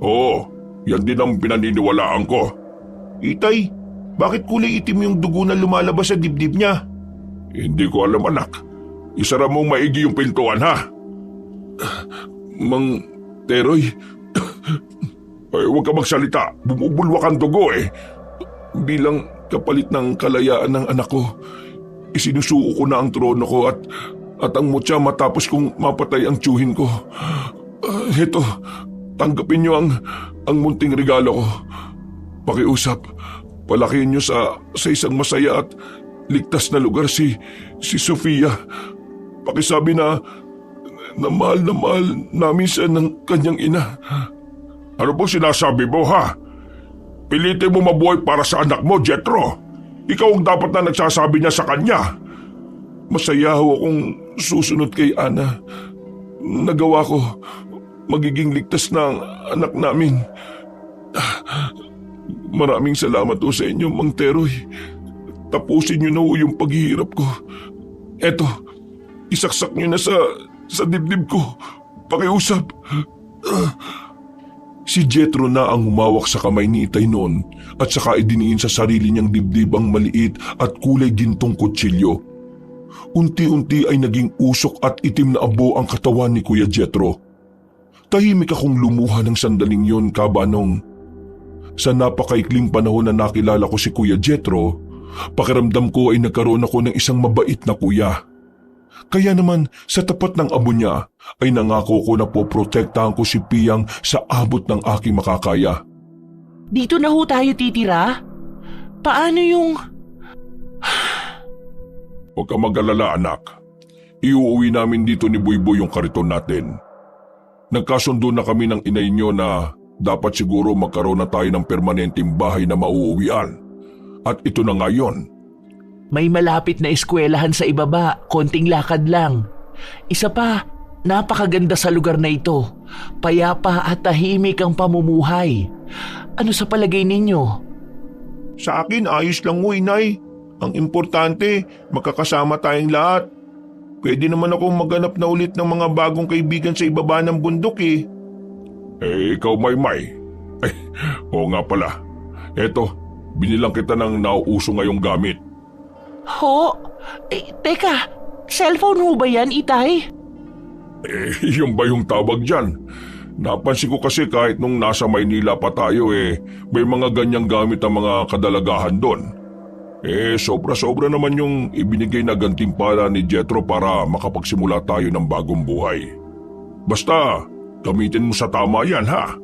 Oo, yan din ang pinaniniwalaan ko. Itay, bakit kulay itim yung dugo na lumalabas sa dibdib niya? Hindi ko alam, anak. Isara mong maigi yung pintuan, ha? Mang Teroy, ay, huwag ka magsalita. Bumubulwak ang dugo eh. Bilang kapalit ng kalayaan ng anak ko, isinusuko ko na ang trono ko at ang mutya matapos kong mapatay ang tiyuhin ko. Heto, tanggapin niyo ang munting regalo ko. Pakiusap, palakihin niyo sa isang masaya at ligtas na lugar si Sofia. Pakisabi na mahal namin siya ng kanyang ina. Ano po sinasabi mo ha? Pilitin mo mabuhay para sa anak mo, Jetro. Ikaw ang dapat na nagsasabi niya sa kanya. Masaya ho akong susunod kay Ana. Nagawa ko. Magiging ligtas na ang anak namin. Maraming salamat ho sa inyo, Mang Teroy. Tapusin niyo na ho yung paghihirap ko. Eto, isaksak niyo na sa dibdib ko. Pakiusap. Si Jetro na ang humawak sa kamay ni Itay noon at saka idiniin sa sarili niyang dibdib ang maliit at kulay gintong kutsilyo. Unti-unti ay naging usok at itim na abo ang katawan ni Kuya Jetro. Tahimik akong lumuha ng sandaling yon, Kabanong. Sa napakaikling panahon na nakilala ko si Kuya Jetro, pakiramdam ko ay nagkaroon ako ng isang mabait na kuya. Kaya naman sa tapat ng abo niya ay nangako ko na poprotektahan ko si Piyang sa abot ng aking makakaya. Dito na ho tayo titira? Paano yung... Huwag ka mag-alala, anak. Iuuwi namin dito ni Buyboy yung kariton natin. Nagkasundo na kami ng inay niyo na dapat siguro magkaroon na tayo ng permanenteng bahay na mauuwian. At ito na nga yun. May malapit na eskwelahan sa ibaba, konting lakad lang. Isa pa, napakaganda sa lugar na ito. Payapa at tahimik ang pamumuhay. Ano sa palagay ninyo? Sa akin, ayos lang ho, inay. Ang importante, magkakasama tayong lahat. Pwede naman akong maghanap na ulit ng mga bagong kaibigan sa ibaba ng bundok eh. Ikaw, Maymay. Ay, oo nga pala. Eto, binilang kita ng nauuso ngayong gamit. Ho? Teka, cellphone ho ba yan, Itay? Yung ba yung tawag dyan? Napansin ko kasi kahit nung nasa Maynila pa tayo may mga ganyang gamit ang mga kadalagahan doon. Sobra-sobra naman yung ibinigay na gantimpala ni Jethro para makapagsimula tayo ng bagong buhay. Basta, gamitin mo sa tama yan ha.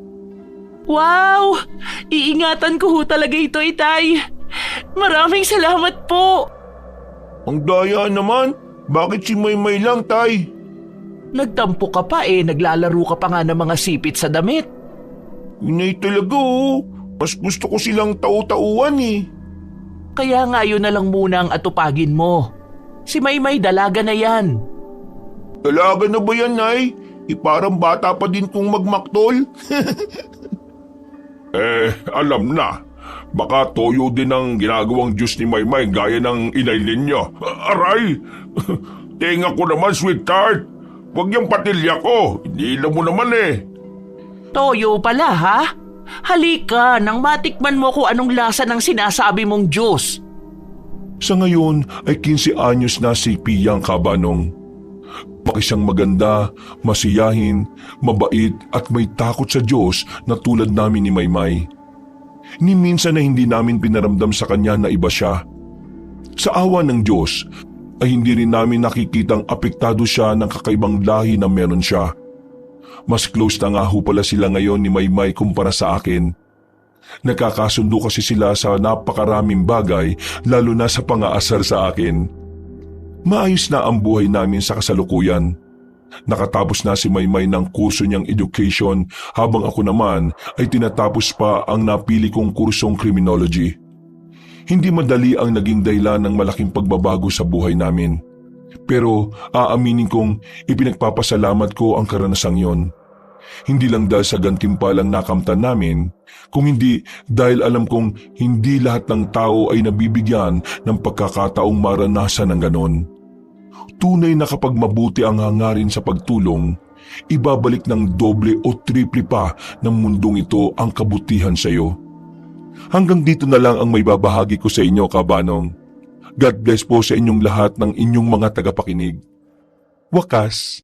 Wow! Iingatan ko ho talaga ito, Itay. Maraming salamat po. Ang daya naman, bakit si Maymay lang, Tay? Nagtampo ka pa naglalaro ka pa nga ng mga sipit sa damit. Inay talaga mas gusto ko silang tau-tauan Kaya nga yun na lang muna ang atupagin mo. Si Maymay dalaga na yan. Dalaga na ba yan, Nay? Parang bata pa din kong magmaktol. Alam na. Baka toyo din ang ginagawang juice ni Maymay gaya ng inay ninyo. Aray! Tinga ko naman, sweetheart. Huwag yung patilya ko. Hinila mo naman Toyo pala ha? Halika nang matikman mo kung anong lasa ng sinasabi mong juice. Sa ngayon ay 15 anyos na si Piyang Kabanong. Pakisang maganda, masiyahin, mabait at may takot sa Diyos na tulad namin ni Maymay. Ni minsan na hindi namin pinaramdam sa kanya na iba siya. Sa awa ng Diyos ay hindi rin namin nakikitang apektado siya ng kakaibang lahi na meron siya. Mas close na nga ho pala sila ngayon ni Maymay kumpara sa akin. Nakakasundo kasi sila sa napakaraming bagay lalo na sa pangaasar sa akin. Maayos na ang buhay namin sa kasalukuyan. Nakatapos na si Maymay ng kurso niyang education habang ako naman ay tinatapos pa ang napili kong kursong criminology. Hindi madali ang naging dahilan ng malaking pagbabago sa buhay namin. Pero aaminin kong ipinagpapasalamat ko ang karanasang yon. Hindi lang dahil sa gantimpalang nakamtan namin, kung hindi dahil alam kong hindi lahat ng tao ay nabibigyan ng pagkakataong maranasan ng ganon. Tunay na kapag mabuti ang hangarin sa pagtulong, ibabalik ng doble o triple pa ng mundong ito ang kabutihan sa iyo. Hanggang dito na lang ang may babahagi ko sa inyo, Kabanong. God bless po sa inyong lahat ng inyong mga tagapakinig. Wakas.